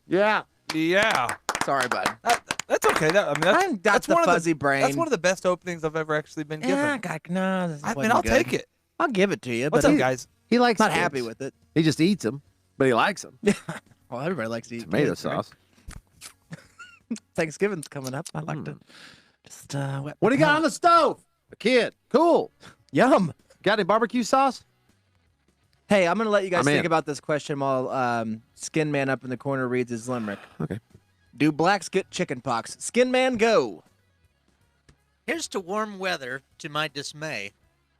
Yeah. Yeah. Sorry, bud. That's okay. That's the one fuzzy of the, brain. That's one of the best openings I've ever actually been given. I'll take it. I'll give it to you. What's but up, guys? He likes not kids. happy with it. He just eats them, but he likes them. Well, everybody likes to eat Tomato kids, right? sauce. Thanksgiving's coming up. I like to just wet What do you got on the stove? A kid. Cool. Yum. Got any barbecue sauce? Hey, I'm going to let you guys I'm think in. about this question while Skin Man up in the corner reads his limerick. Okay. Do blacks get chicken pox? Skin Man, go. Here's to warm weather, to my dismay.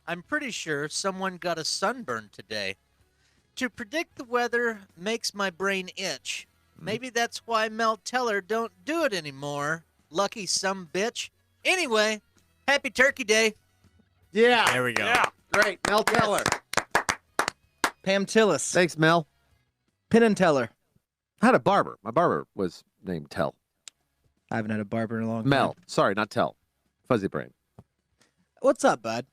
I'm pretty sure someone got a sunburn today. To predict the weather makes my brain itch. Maybe that's why Mel Teller don't do it anymore. Lucky some bitch. Anyway, happy Turkey Day. Yeah. There we go. Yeah. Great. Mel Teller. Pam Tillis. Thanks, Mel. Penn and Teller. I had a barber. My barber was named Tell. I haven't had a barber in a long time. Mel. Sorry, not Tell. Fuzzy brain. What's up, bud?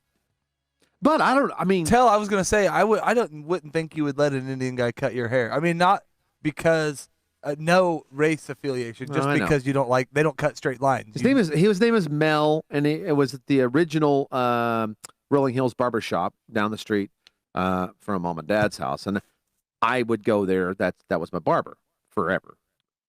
But I mean. Tell, I was gonna say I wouldn't think you would let an Indian guy cut your hair. I mean, not because no race affiliation, just I know. because you don't like they don't cut straight lines. His name is Mel, and it was at the original Rolling Hills barber shop down the street from Mom and Dad's house, and I would go there. That was my barber forever.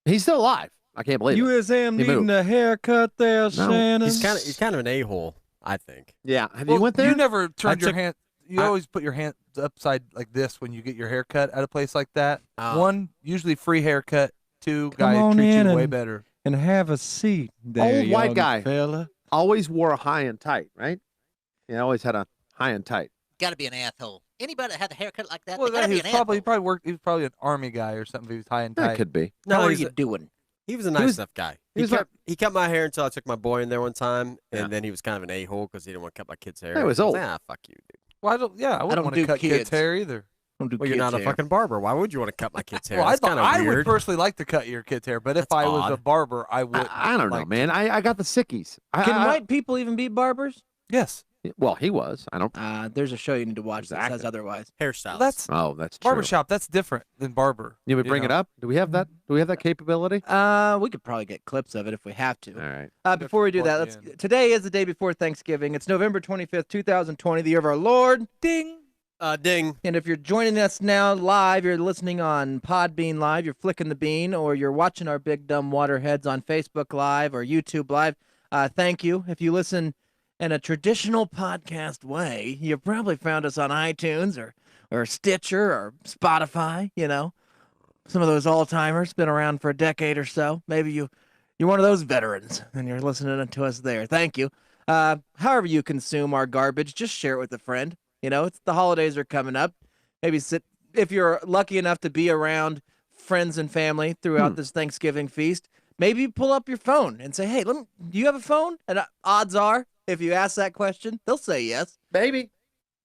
He's still alive. I can't believe it. USM He needing moved. a haircut there, Shannon. He's kind of an a-hole, I think. Yeah. Have you went there? You never turned your took- hand. You always put your hand upside like this when you get your haircut at a place like that. Oh. One, usually free haircut. Two, Come guy on treats in you way and- better. And have a seat there, Old white young guy. fella. Always wore a high and tight, right? Yeah, always had a high and tight. Gotta be an asshole. Anybody that had a haircut like that, Well, they gotta he be was an probably asshole. he was probably an army guy or something. He was high and That tight. could be. No, How are he's you a- doing? He was a nice enough guy. he was He cut my hair until I took my boy in there one time, and Yeah. then he was kind of an a-hole because he didn't want to cut my kid's hair. He was I old. like, fuck you, dude. Well, I wouldn't don't want do to cut kids. kids' hair either. Don't do Well, you're kids not a hair. fucking barber. Why would you want to cut my kid's hair? Well, That's kind of I weird. would personally like to cut your kid's hair, but if That's I was a odd. barber, I would. I don't know, man. I got the sickies. Can white people even be barbers? Yes. Well, he was. I don't. There's a show you need to watch that Exactly. says otherwise. Hairstyles. That's Oh, that's true. barbershop. That's different than barber. You would bring it know. up? Do we have that? Do we have that capability? We could probably get clips of it if we have to. All right. Before we do that, plug me today is the day before Thanksgiving. It's November 25th, 2020, the year of our Lord. Ding. Ding. And if you're joining us now live, you're listening on Podbean Live, you're flicking the bean, or you're watching our big dumb waterheads on Facebook Live or YouTube Live, thank you. If you listen in a traditional podcast way, you've probably found us on iTunes or Stitcher or Spotify, you know. Some of those all-timers, been around for a decade or so. Maybe you're one of those veterans and you're listening to us there. Thank you. However you consume our garbage, just share it with a friend. You know, the holidays are coming up. Maybe if you're lucky enough to be around friends and family throughout this Thanksgiving feast, maybe pull up your phone and say, hey, do you have a phone? And odds are, if you ask that question, they'll say yes. Baby.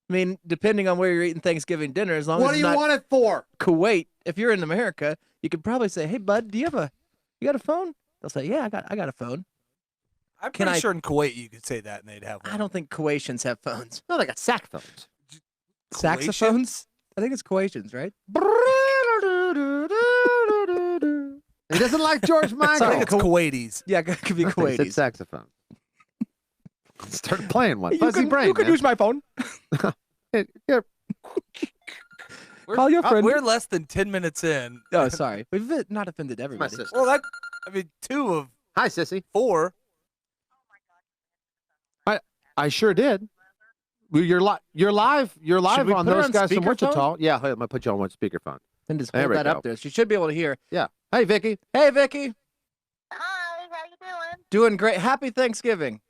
I mean, depending on where you're eating Thanksgiving dinner, as long What as do it's you not want it for? Kuwait, if you're in America, you could probably say, hey, bud, you got a phone? They'll say, yeah, I got a phone. I'm Can pretty I- sure in Kuwait you could say that and they'd have one. I don't think Kuwaitians have phones. No, they got saxophones. Saxophones? I think it's Kuwaitians, right? He doesn't like George I Michael. think it's Kuwaitis. Yeah, it could be He Kuwaitis. said saxophone. Started playing one. You Fuzzy can, brain, you can man. use my phone. Here. Call your friend. We're less than 10 minutes in. Oh, sorry. We've not offended My everybody. sister. Well, I mean, 2 of Hi, sissy. 4. I sure did. You're live. You're live we on put her those on guys from speakerphone? Wichita. Yeah, I'm gonna put you on one speakerphone. Then just There hold we that go. up there. She should be able to hear. Yeah. Hey, Vicky. Hey, Vicky. Hi, how you doing? Doing great. Happy Thanksgiving.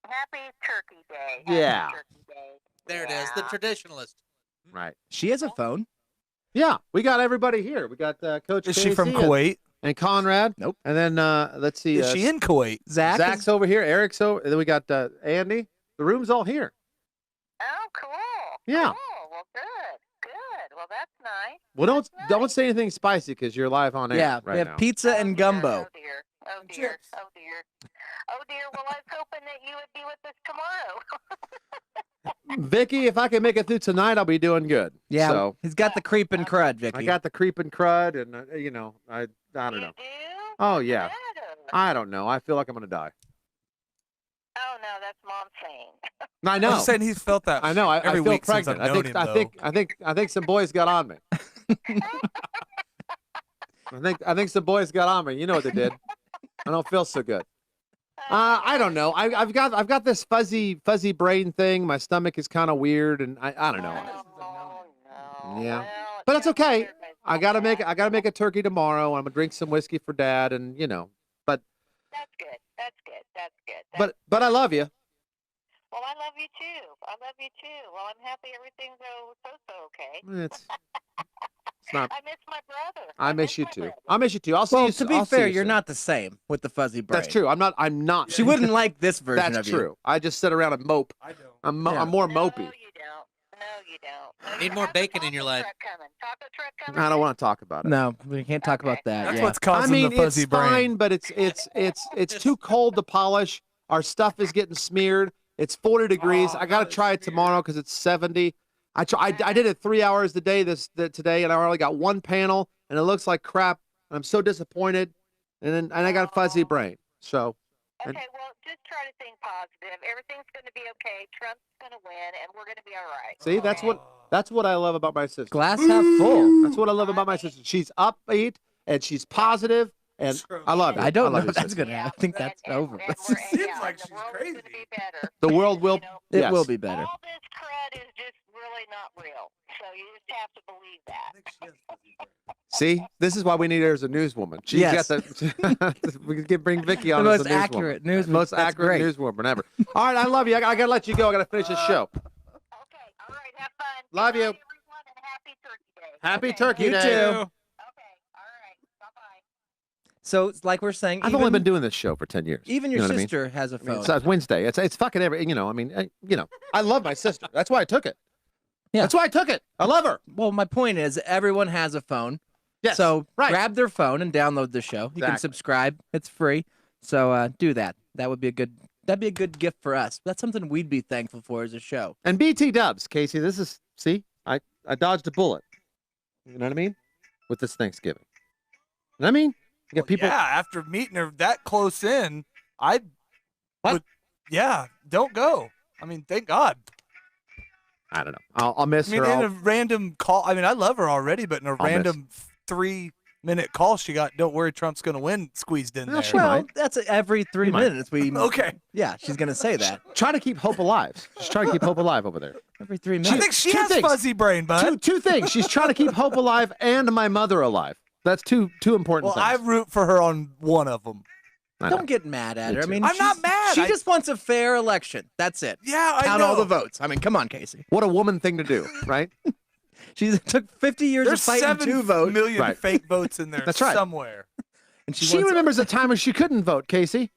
Happy Turkey Day. Yeah. Happy Turkey Day. There it is, the Yeah. traditionalist. Right. She has a phone. Yeah, we got everybody here. We got Coach. Is she from Casey Kuwait? And Conrad. Nope. And then let's see. Is she in Kuwait? Zach. Zach's over here. Eric's over. And then we got Andy. The room's all here. Oh, cool. Yeah. Cool. Well, good. Good. Well, that's nice. Well, That's don't nice. say anything spicy because you're live on air Yeah, right we have now. pizza Oh, and dear, gumbo. Oh, dear. Oh, dear. Chips. Oh, dear. Oh, dear. Well, I was hoping that you would be with us tomorrow. Vicky, if I can make it through tonight, I'll be doing good. Yeah, So he's got the creeping crud, Vicky. I got the creeping crud, and I don't You know. do? Oh, What's yeah. the matter? I don't know. I feel like I'm gonna die. Oh no, that's mom saying. I I know. was saying he's felt that. I know. I every feel week pregnant. since I've known him, though. I think some boys got on me. I think some boys got on me. You know what they did. I don't feel so good. I don't know. I've got this fuzzy brain thing. My stomach is kind of weird, and I don't know. Oh no. Yeah. Well, But it's yeah, okay. everybody's I like gotta that. make a turkey tomorrow. I'm gonna drink some whiskey for Dad, and you know. But That's good. That's good. That's good. but I love you. Well, I love you too. I love you too. Well, I'm happy everything's so okay. It's not. I miss my brother. I miss you my too. brother. I miss you too. I'll see Well, you. to be I'll see fair, you you're soon. not the same with the fuzzy brain. That's true. I'm not. She wouldn't like this version That's of you. true. I just sit around and mope. I don't. I'm Yeah. more No, mopey. you don't. No, you don't. No, Need you more how's the bacon in your taco life. truck coming? Taco truck coming? I don't want to talk about it. No, we can't talk about that. That's yeah. what's causing I mean, the fuzzy it's brain. fine, but it's too cold to polish. Our stuff is getting smeared. It's 40 degrees. I got to try it tomorrow because it's 70. I did it 3 hours today today, and I only got one panel, and it looks like crap. I'm so disappointed, and I got a fuzzy brain. So Okay, And- well, just try to think positive. Everything's going to be okay. Trump's going to win, and we're going to be all right. see, that's what I love about my sister. Glass half full. That's what I love about my sister. She's upbeat and she's positive, and I love you. I don't love know you, if that's sister. gonna happen. I think that's over. Seems like she's the world crazy. is going to be better. The world will. You know, It yes. will be better. all this crud is just really not real. So you just have to believe that. See, this is why we need her as a newswoman. She's Yes. got the. We can bring Vicky on The as most a newswoman. accurate news. Most That's accurate great. newswoman ever. All right, I love you. I gotta let you go. I gotta finish this show. Okay, all right, have fun. Love Good you. night, everyone, and happy Turkey Day. Happy Okay. Turkey You Day. too. Okay, all right, bye-bye. So it's like we're saying, I've only been doing this show for 10 years. even You your know what I mean? sister has a I mean, phone. it's Wednesday. It's fucking every. You know. I mean, I love my sister. That's why I took it. Yeah. That's why I took it. I love her. Well, my point is, everyone has a phone. Yes. So right. grab their phone and download the show. You can Exactly. subscribe. It's free. So do that. That'd be a good gift for us. That's something we'd be thankful for as a show. And BT Dubs, Casey. This is I dodged a bullet. You know what I mean? With this Thanksgiving. You know what I mean? You got people. Yeah, after meeting her that close in, I What? would. Yeah, don't go. I mean, thank God. I don't know. I'll miss I mean, her. in a random call. I mean, I love her already, but in a miss- random 3-minute call, she got "Don't worry, Trump's gonna win" squeezed in Well, there. she Well, might. that's every 3 She might. minutes. We Okay, Yeah, she's gonna say that Try to keep hope alive. She's trying to keep hope alive over there. every 3 I minutes. think she two has things. fuzzy brain, bud. Two things. She's trying to keep hope alive and my mother alive. That's two important Well, I things. root for her on one of them. I know. Don't get mad at Me her. I too. mean, I'm not she's- mad. She I- just wants a fair election. That's it. Yeah, I Count know. all the votes. I mean, come on, Casey. What a woman thing to do, right? She took 50 years There's of fighting 7 to vote, million Right. fake votes in there That's right. somewhere. and She wants- remembers a time when she couldn't vote, Casey.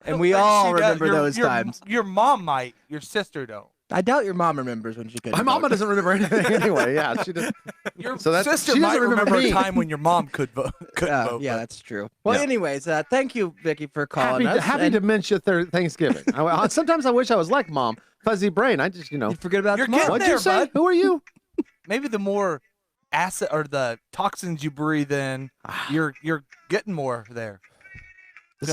and we Like, all she does- remember your- those your- times. Your mom might. Your sister don't. I doubt your mom remembers when she couldn't. My mama vote. doesn't remember anything anyway. Yeah, she does. Your So that's- sister she might doesn't remember remember me. a time when your mom could vote. Couldn't vote. Yeah, but- that's true. Well, Yeah. anyways, thank you, Vicky, for calling us. Happy and dementia Thanksgiving. Sometimes I wish I was like Mom, fuzzy brain. I just, you forget about You're tomorrow. getting What'd you there, say? bud. Who are you? maybe the more acid or the toxins you breathe in, you're getting more there. This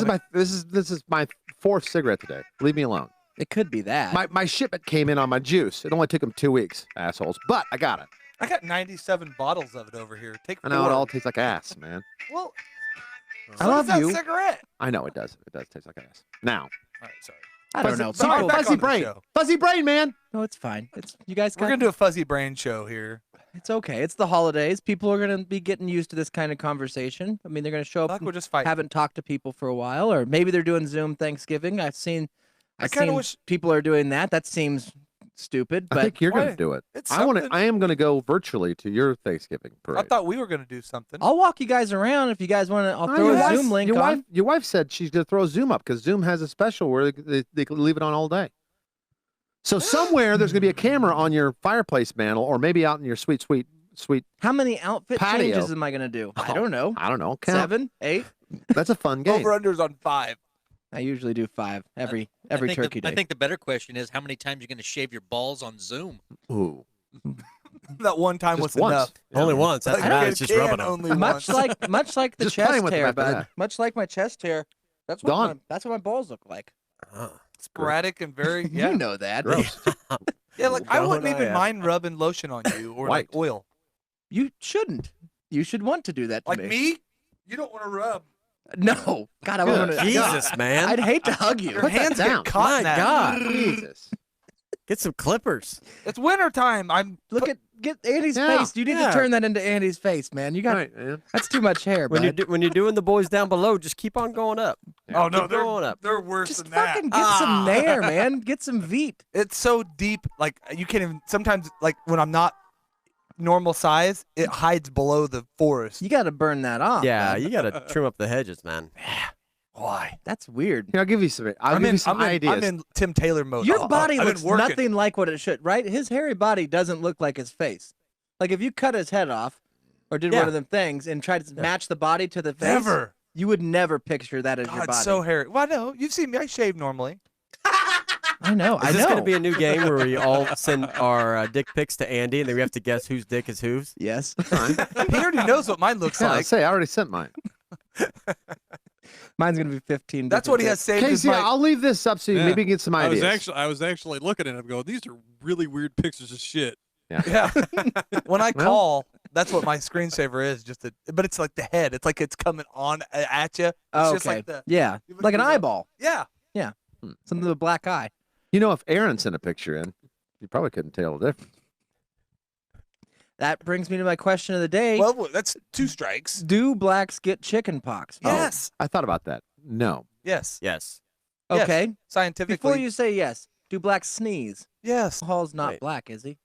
is my fourth cigarette today. Leave me alone. It could be that. My shipment came in on my juice. It only took them 2 weeks, assholes. But I got it. I got 97 bottles of it over here. Take I know 4. it all tastes like ass, man. Well, I so love does that you. cigarette. I know it does. It does taste like ass. Now, All right, sorry. I don't know. Sorry, People- back fuzzy on the brain. show. Fuzzy brain, man. No, it's fine. It's you guys. We're Got, gonna do a fuzzy brain show here. It's okay. It's the holidays. People are gonna be getting used to this kind of conversation. I mean, they're gonna show I up. feel like and we'll just fight. haven't talked to people for a while, or maybe they're doing Zoom Thanksgiving. I've seen kinda wish- people are doing that. That seems stupid, I but think you're going Why? to do it. It's I something. am going to go virtually to your Thanksgiving parade. I thought we were gonna do something. I'll walk you guys around if you guys want to. I'll Oh, throw your a wife- Zoom link your on. Wife, your wife said she's going to throw Zoom up because Zoom has a special where they can leave it on all day. So somewhere there's going to be a camera on your fireplace mantle, or maybe out in your sweet. How many outfit Patio. changes am I gonna do? I don't know. I don't know. Count. 7, 8. That's a fun game. Over unders on 5. I usually do 5 every I think turkey day. I think the better question is how many times you're going to shave your balls on Zoom. Ooh. That one time Just was once. enough. Only once. That's Like, right. it It's just can rubbing them. only much once. like the Just playing chest with hair, them after bud. that. Much like my chest hair. That's what Gone. that's what my balls look like. Sporadic and very yeah. You know that. Gross. Yeah, like I Don't wouldn't I, even mind rubbing lotion on you or like White. oil. You shouldn't. You should want to do that to Like me. me? You don't want to rub. No. God, I Good. want to. Jesus, man. I'd hate to hug you. Your Put that hands down. get caught in My that. God. Jesus. Get some clippers. It's wintertime. I'm Get Andy's Yeah. face. You need to Yeah. turn that into Andy's face, man. You got Right, man. that's too much hair, When bud. you're doing the boys down below, just keep on going up. Oh no, Keep going up. they're worse Just than that. fucking get some nair, man. Get some Veet. It's so deep, like you can't even. Sometimes, like when I'm not normal size, it hides below the forest. You got to burn that off. Yeah, man. you got to trim up the hedges, man. Why? That's weird. Here, I'll give you some. I'll give you some ideas. I'm in Tim Taylor mode. Your I've body been looks working. nothing like what it should, right? His hairy body doesn't look like his face. Like if you cut his head off or did Yeah. one of them things and tried to match the body to the face, Never. you would never picture that as your God, body. so hairy. Well, no, you've seen me. I shave normally. I know. Is this going to be a new game where we all send our dick pics to Andy and then we have to guess whose dick is whose? Yes. Fine. He already knows what mine looks Yeah, like. say I already sent mine. Mine's gonna be 15. That's what he has saved. as Casey, my, I'll leave this up so you Yeah. maybe get some ideas. I was actually looking at him going, these are really weird pictures of shit. yeah. When I Well- call, that's what my screensaver is. But it's like the head. It's like it's coming on at you. It's Oh, just okay. like the Yeah, You would like an do that. eyeball. yeah. Something with a black eye. You know, if Aaron sent a picture in, you probably couldn't tell the difference. That brings me to my question of the day. Well, that's 2 strikes. Do blacks get chicken pox? Yes. I thought about that. No. Yes. Yes. Yes. Okay. Scientifically. Before you say yes, do blacks sneeze? Yes. Hall's not Wait. black, is he?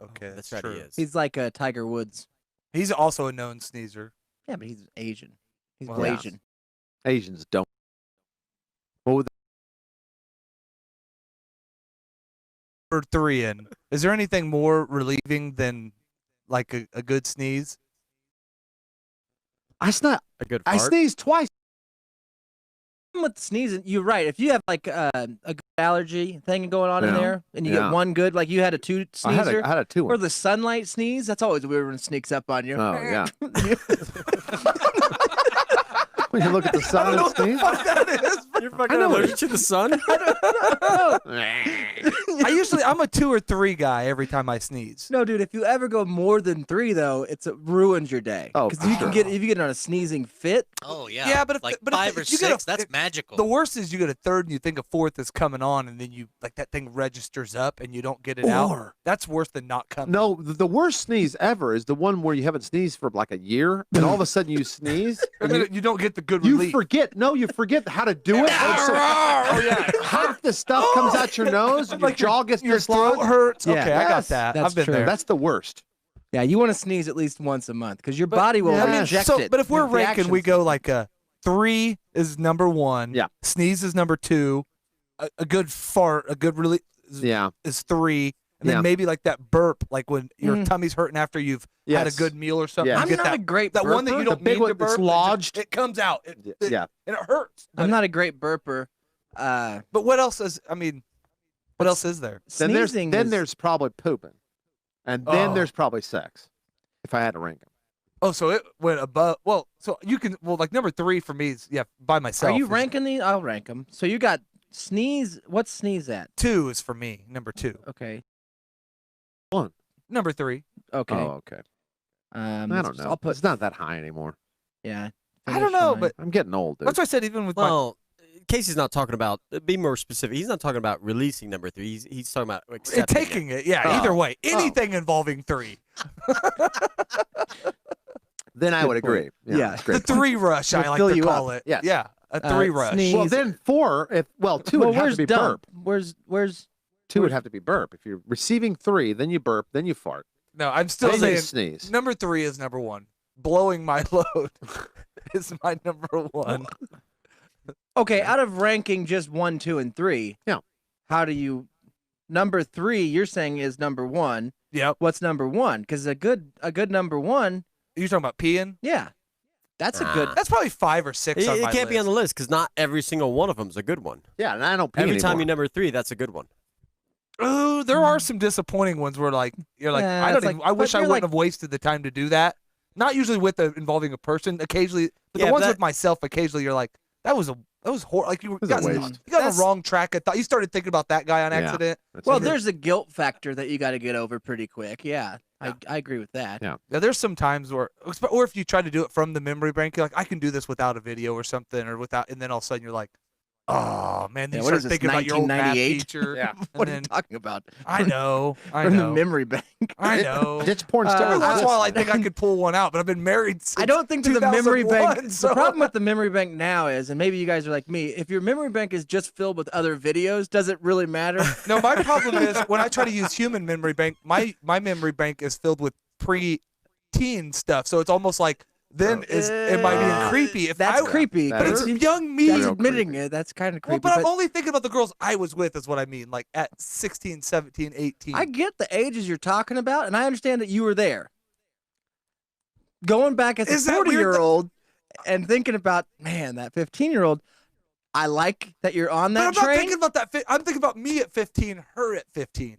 Okay, That's that's right, true. he is. He's like a Tiger Woods. He's also a known sneezer. Yeah, but he's Asian. He's Well, yeah. Blasian. Asians don't. What would For 3 in. Is there anything more relieving than like a good sneeze? I snap. A good I fart. sneezed twice. With sneezing, you're right. If you have like a good allergy thing going on in Yeah. there, and you Yeah. get one good, like you had a 2 I had sneezer, a 2 or one. the sunlight sneeze, that's always weird when it sneaks up on you. Oh yeah. When you look at the I sun don't know and what the sneeze. fuck that is. You're fucking know allergic it. to the sun? I'm a 2 or 3 guy every time I sneeze. No, dude, if you ever go more than 3, though, it ruins your day. Oh, because for you can sure. get if you get on a sneezing fit. Oh yeah. Yeah, but if like the- but if 5 or you get a- 6, that's magical. The worst is you get a 3rd and you think a 4th is coming on, and then you like that thing registers up and you don't get it out. Or- That's worse than not coming. No, the worst sneeze ever is the one where you haven't sneezed for like a year, and all of a sudden you sneeze, And and then you don't get the good you relief. forget. No, you forget how to do it. And so half the stuff comes out your nose, your Like jaw gets Your throat dislodged. hurts. Yeah. Okay, I got Yes, that. that's I've been true. there. That's the worst. Yeah, you want to sneeze at least once a month because your But- body will yeah, I mean, reject so, it. but if we're The ranking, we reactions- go like a 3 is number 1. Yeah. Sneeze is number 2. A good fart, a good relief Yeah. is 3. And then Yeah. maybe like that burp, like when your Mm. tummy's hurting after you've had a Yes. good meal or something. Yes. You I'm get not that, a great that one that burper. you The don't big need one to that's burp. lodged. It comes out. Yeah. And it hurts. I'm But- not a great burper. But what else is? I mean, what else is there? Then there's Sneezing then is- there's probably pooping, and then Oh. there's probably sex. If I had to rank them, Oh, so it went above. Well, so you can. Well, like number 3 for me is by myself. Are you is- ranking these? I'll rank them. So you got sneeze. What's sneeze at? 2 is for me. Number 2. Okay. Number 3. Okay. oh okay. I don't know. I'll put. It's not that high anymore. Yeah. I don't finish know, line. but I'm getting old, dude. that's what I said. Even with my Well, Casey's not talking about, be more specific. He's not talking about releasing number 3. He's talking about accepting it. taking it. Yeah. Oh. Either way, Oh. anything involving 3. Then I Good would agree. point. Yeah, Yeah. that's The great. 3 rush, I We'll like fill to you call up. it. Yes. Yeah. A 3 rush. sneeze. Well, then 4. If 2 Well, would have where's to be dump? burp. Where's 2 would have to be burp. If you're receiving 3, then you burp, then you fart, No, I'm still then saying you sneeze. number 3 is number 1. Blowing my load is my number 1. Okay, out of ranking just 1, 2, and 3. Yeah. How do you? Number 3, you're saying is number 1. Yep. What's number 1? Because a good number 1. You talking about peeing? Yeah. That's a good. That's probably 5 or 6 It, on it my can't be on the list. list because not every single one of them is a good one. Yeah, and I don't pee Every time anymore. you number 3, that's a good one. Oh, there are some disappointing ones where like you're like Yeah, I it's don't even, like- I wish but I you're wouldn't like- have wasted the time to do that. Not usually with involving a person. Occasionally, but Yeah, the but ones that- with myself, occasionally you're like that was like you was a got waste. you got on That's- the wrong track. I thought you started thinking about that guy on Yeah. accident. That's Well, true. there's a guilt factor that you got to get over pretty quick. Yeah, Yeah. I agree with that. Yeah. Yeah, there's some times where, or if you try to do it from the memory bank, you're like, I can do this without a video or something, or without, and then all of a sudden you're like, oh man, then Yeah, you what start is this, thinking about your old math 1998? teacher. Yeah. What and are you then, talking about? I know, I From the know, memory bank. I know. Ditch porn Uh, still Every once in a while, I exists. think I could pull one out, but I've been married since I don't think that the memory bank. 2001, so- The problem with the memory bank now is, and maybe you guys are like me, if your memory bank is just filled with other videos, does it really matter? No, my problem is when I try to use human memory bank, my memory bank is filled with pre-teen stuff, so it's almost like then am I being creepy? If That's I, creepy. That But is- it's young me. That's real admitting creepy. it. That's kind of creepy. Well, but I'm only thinking about the girls I was with is what I mean, like at 16, 17, 18. I get the ages you're talking about, and I understand that you were there. Going back as Is a that weird 40-year-old and thinking about, man, that 15-year-old, I like that you're on but that I'm not train. thinking about that. I'm thinking about me at 15, her at 15.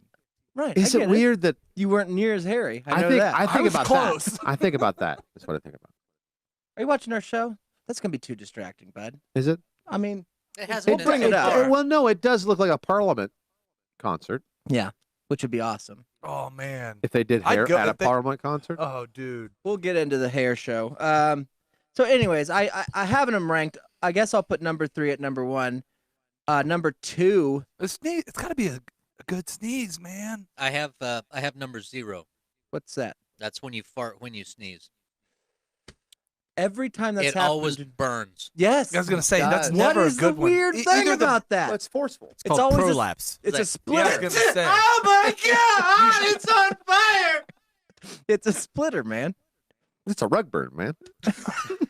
Right. Is I it get weird that You weren't near as hairy. I know think that. I think was about close. that. I think about that. That's what I think about. Are you watching our show? That's going to be too distracting, bud. Is it? I mean, It hasn't We'll been bring so it up. far. Well, no, it does look like a Parliament concert. yeah, which would be awesome. Oh man. If they did I'd hair go- at a if they- Parliament concert. Oh dude. We'll get into the hair show. So anyways, I haven't them ranked. I guess I'll put number 3 at number 1. Number 2, A sneeze. It's got to be a good sneeze, man. I have number 0. what's that? That's when you fart when you sneeze. Every time that's It happened. always burns. Yes. I was gonna say that's does. never What a is good the one. weird E- thing either the- about that? Well, it's forceful. It's called always a- prolapse. It's a Like- splitter. Yeah, I was gonna say. Oh my god! It's on fire! It's a splitter, man. It's a rug burn, man.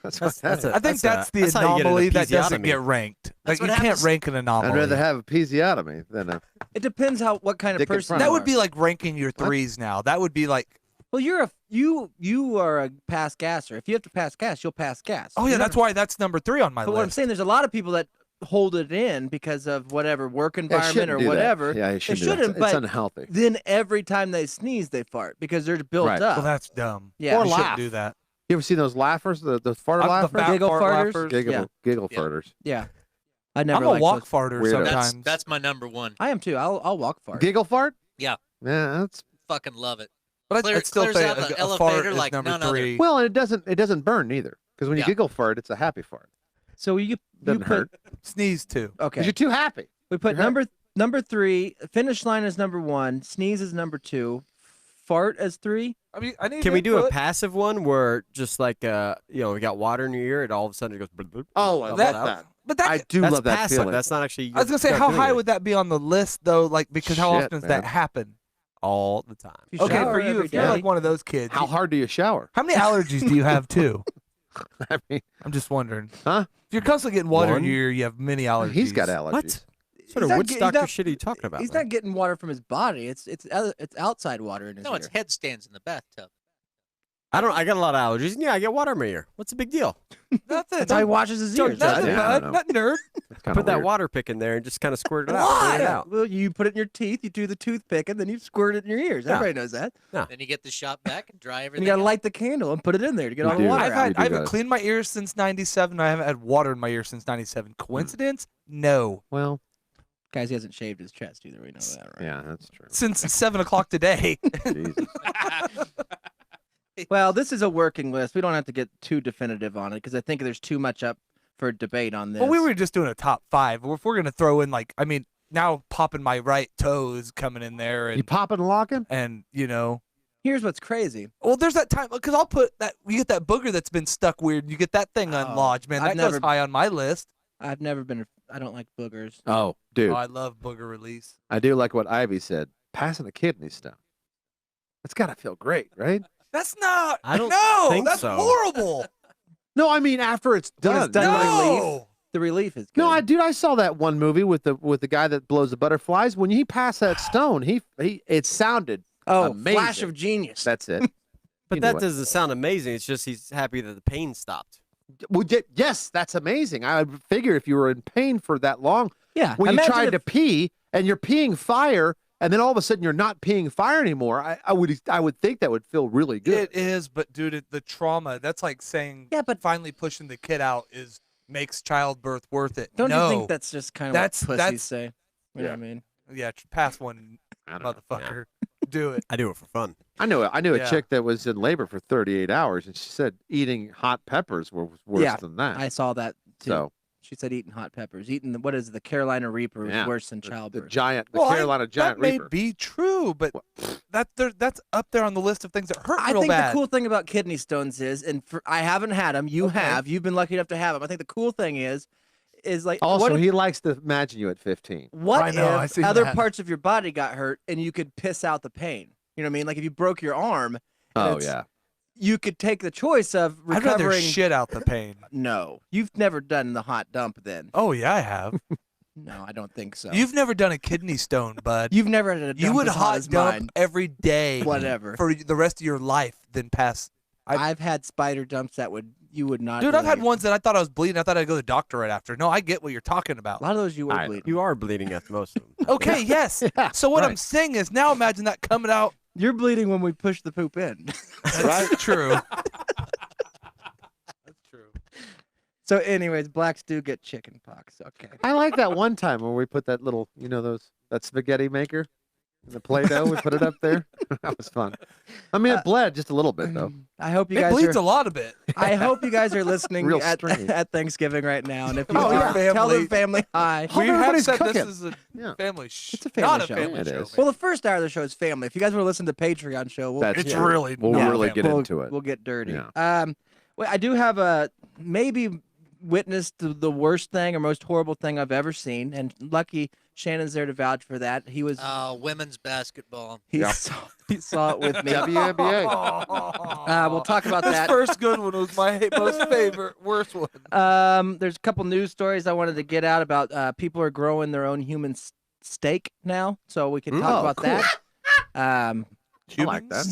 That's what That's that a- is. I think that's the that's how you get an anomaly that doesn't episiotomy. get ranked. That's Like you what can't happens- rank an anomaly. I'd rather have a episiotomy than a. It depends what kind of Dick in person front. you that are. would be like ranking your threes now. That would be like, Well, you are a pass gasser. If you have to pass gas, you'll pass gas. oh yeah, You're that's not- why that's number 3 on my But what I'm list. saying, there's a lot of people that hold it in because of whatever work Yeah, environment shouldn't or do that. whatever. Yeah, you They shouldn't. do that. shouldn't, It's but unhealthy. then every time they sneeze, they fart because they're built Right. up. Well, that's dumb. Yeah. Or You shouldn't laugh. do that. You ever seen those laughers? The fart I'm the laughers? fat Giggle fart farters? laughers. Giggle, Yeah. giggle Yeah. farters. Yeah, I never I'm a liked walk those. farter Weirdo. sometimes. That's my number 1. I am too. I'll walk fart. Giggle fart? Yeah. Yeah, that's Fucking love it. but clear- I'd still clears say out the a fart elevator is like number none other. 3. well, and it doesn't burn either. Because when you Yeah. giggle fart, it's a happy fart. So you Doesn't put hurt. Sneeze too. Because okay. you're too happy. We put You're number 3. Finish line is number 1. Sneeze is number 2. Fart as 3. I mean, I need Can we do a input. passive one where just like we got water in your ear and all of a sudden it goes. Blub, blub, Oh, I blub, love blub. that. But that, I do That's love that passive. feeling. That's not actually. I was gonna say, not how doing high it would that be on the list though? Like, because how Shit, often does man. that happen? all the time. You Okay, shower for you, every if you're day. like one of those kids, How hard do you shower? how many allergies do you have too? I mean, I'm just wondering. huh? If you're constantly getting water in One. your ear, you have many allergies. He's got allergies. What? What He's sort of not witch get- he's doctor not- shit are you talking about? He's man? not getting water from his body. It's outside water in his No, ear. it's headstands in the bathtub. I got a lot of allergies. And yeah, I get water in my ear. What's the big deal? Nothing. That's how he washes his Don't- ears. nothing, Yeah, I bud. don't know. Nothing, nerd. It's kinda Put that weird. water pick in there and just kind of squirt it out. Clean it out. Well, you put it in your teeth. You do the toothpick, and then you squirt it in your ears. Yeah. Everybody knows that. Then you get the shot back and dry And everything. you gotta out. light the candle and put it in there to get You all the do. water I've out. had You do I haven't guys. cleaned my ears since '97. I haven't had water in my ear since '97. Coincidence? No. Well, Guys, he hasn't shaved his chest either. We know that, right? yeah, that's true. Since 7 o'clock today. Jesus. Well, this is a working list. We don't have to get too definitive on it because I think there's too much up for debate on this. Well, we were just doing a top 5. If we're gonna throw in like, I mean, now popping my right toe is coming in there, You and popping and locking? Here's what's crazy. well, there's that time because I'll put that you get that booger that's been stuck weird. You get that thing Oh, unlodged, man. I've That goes never- high on my list. I've never been. I don't like boogers. Oh, dude. Oh, I love booger release. I do like what Ivy said. Passing a kidney stone. That's got to feel great, right? That's not. I don't no, think that's so. horrible. No, I mean after it's When done. it's done, No. The relief is good. No, I saw that one movie with the guy that blows the butterflies. When he passed that stone, he it sounded Oh, amazing. flash of genius. That's it. But You that knew it. doesn't sound amazing. It's just he's happy that the pain stopped. Well, yes, that's amazing. I would figure if you were in pain for that long, Yeah. when you imagine tried if- to pee and you're peeing fire and then all of a sudden you're not peeing fire anymore. I would think that would feel really good. It is, but dude, the trauma. That's like saying, Yeah, but finally pushing the kid out makes childbirth worth it. don't no. you think that's just kind of That's- what that's- pussies say? You know what I mean? Yeah, pass one, I don't know. motherfucker. Do it. I do it for fun. I knew a Yeah. chick that was in labor for 38 hours, and she said eating hot peppers was worse Yeah, than that. I saw that too. So She said eating hot peppers. Eating what is the Carolina Reaper is Yeah, worse than the childbirth. Carolina Giant that Reaper. may be true, but that's up there on the list of things that hurt I real think bad. the cool thing about kidney stones is, and I haven't had them. You Okay. have. You've been lucky enough to have them. I think the cool thing is like Also, what if, he likes to imagine you at 15. what I know, I if see other that. parts of your body got hurt and you could piss out the pain? You know what I mean? Like if you broke your arm. and Oh it's- yeah. You could take the choice of I'd rather recovering. shit out the pain. No, you've never done the hot dump. Then Oh yeah, I have. no, I don't think so. You've never done a kidney stone, bud. You've never had a dump You would as hot hot as dump mine. every day, Whatever. for the rest of your life, then pass. I've had spider dumps that you would not. Dude, I've had believe. ones that I thought I was bleeding. I thought I'd go to the doctor right after. No, I get what you're talking A about. lot of those you would I bleed. You are bleeding after most of them. Okay, yes. Yeah, So what I'm right. saying is, now imagine that coming out. You're bleeding when we push the poop in. That's true. That's true. So, anyways, blacks do get chicken pox. Okay. I like that one time when we put that little, that spaghetti maker in the Play-Doh. We put it up there. That was fun. I mean, it bled just a little bit though. I hope you It guys bleeds are. a lot of it. I hope you guys are listening Real at, stringy. at Thanksgiving right now, and if you Oh, are, yeah. tell the Family. family hi. Hope We have everybody's said cooking. this is a Yeah. family. It's a family not show. a family It show. is. Well, the first hour of the show is family. If you guys want to listen to the Patreon show, we'll, That's It's true. really We'll not really family. get into it. We'll get dirty. Yeah. Well, I do have a maybe witnessed the worst thing or most horrible thing I've ever seen, and lucky Shannon's there to vouch for that. He was Women's basketball. he Yeah. saw it with me. WNBA. We'll talk about This that. first good one was my most favorite, worst one. There's a couple news stories I wanted to get out about. People are growing their own human steak now, so we can talk Oh, about cool. that. I like that.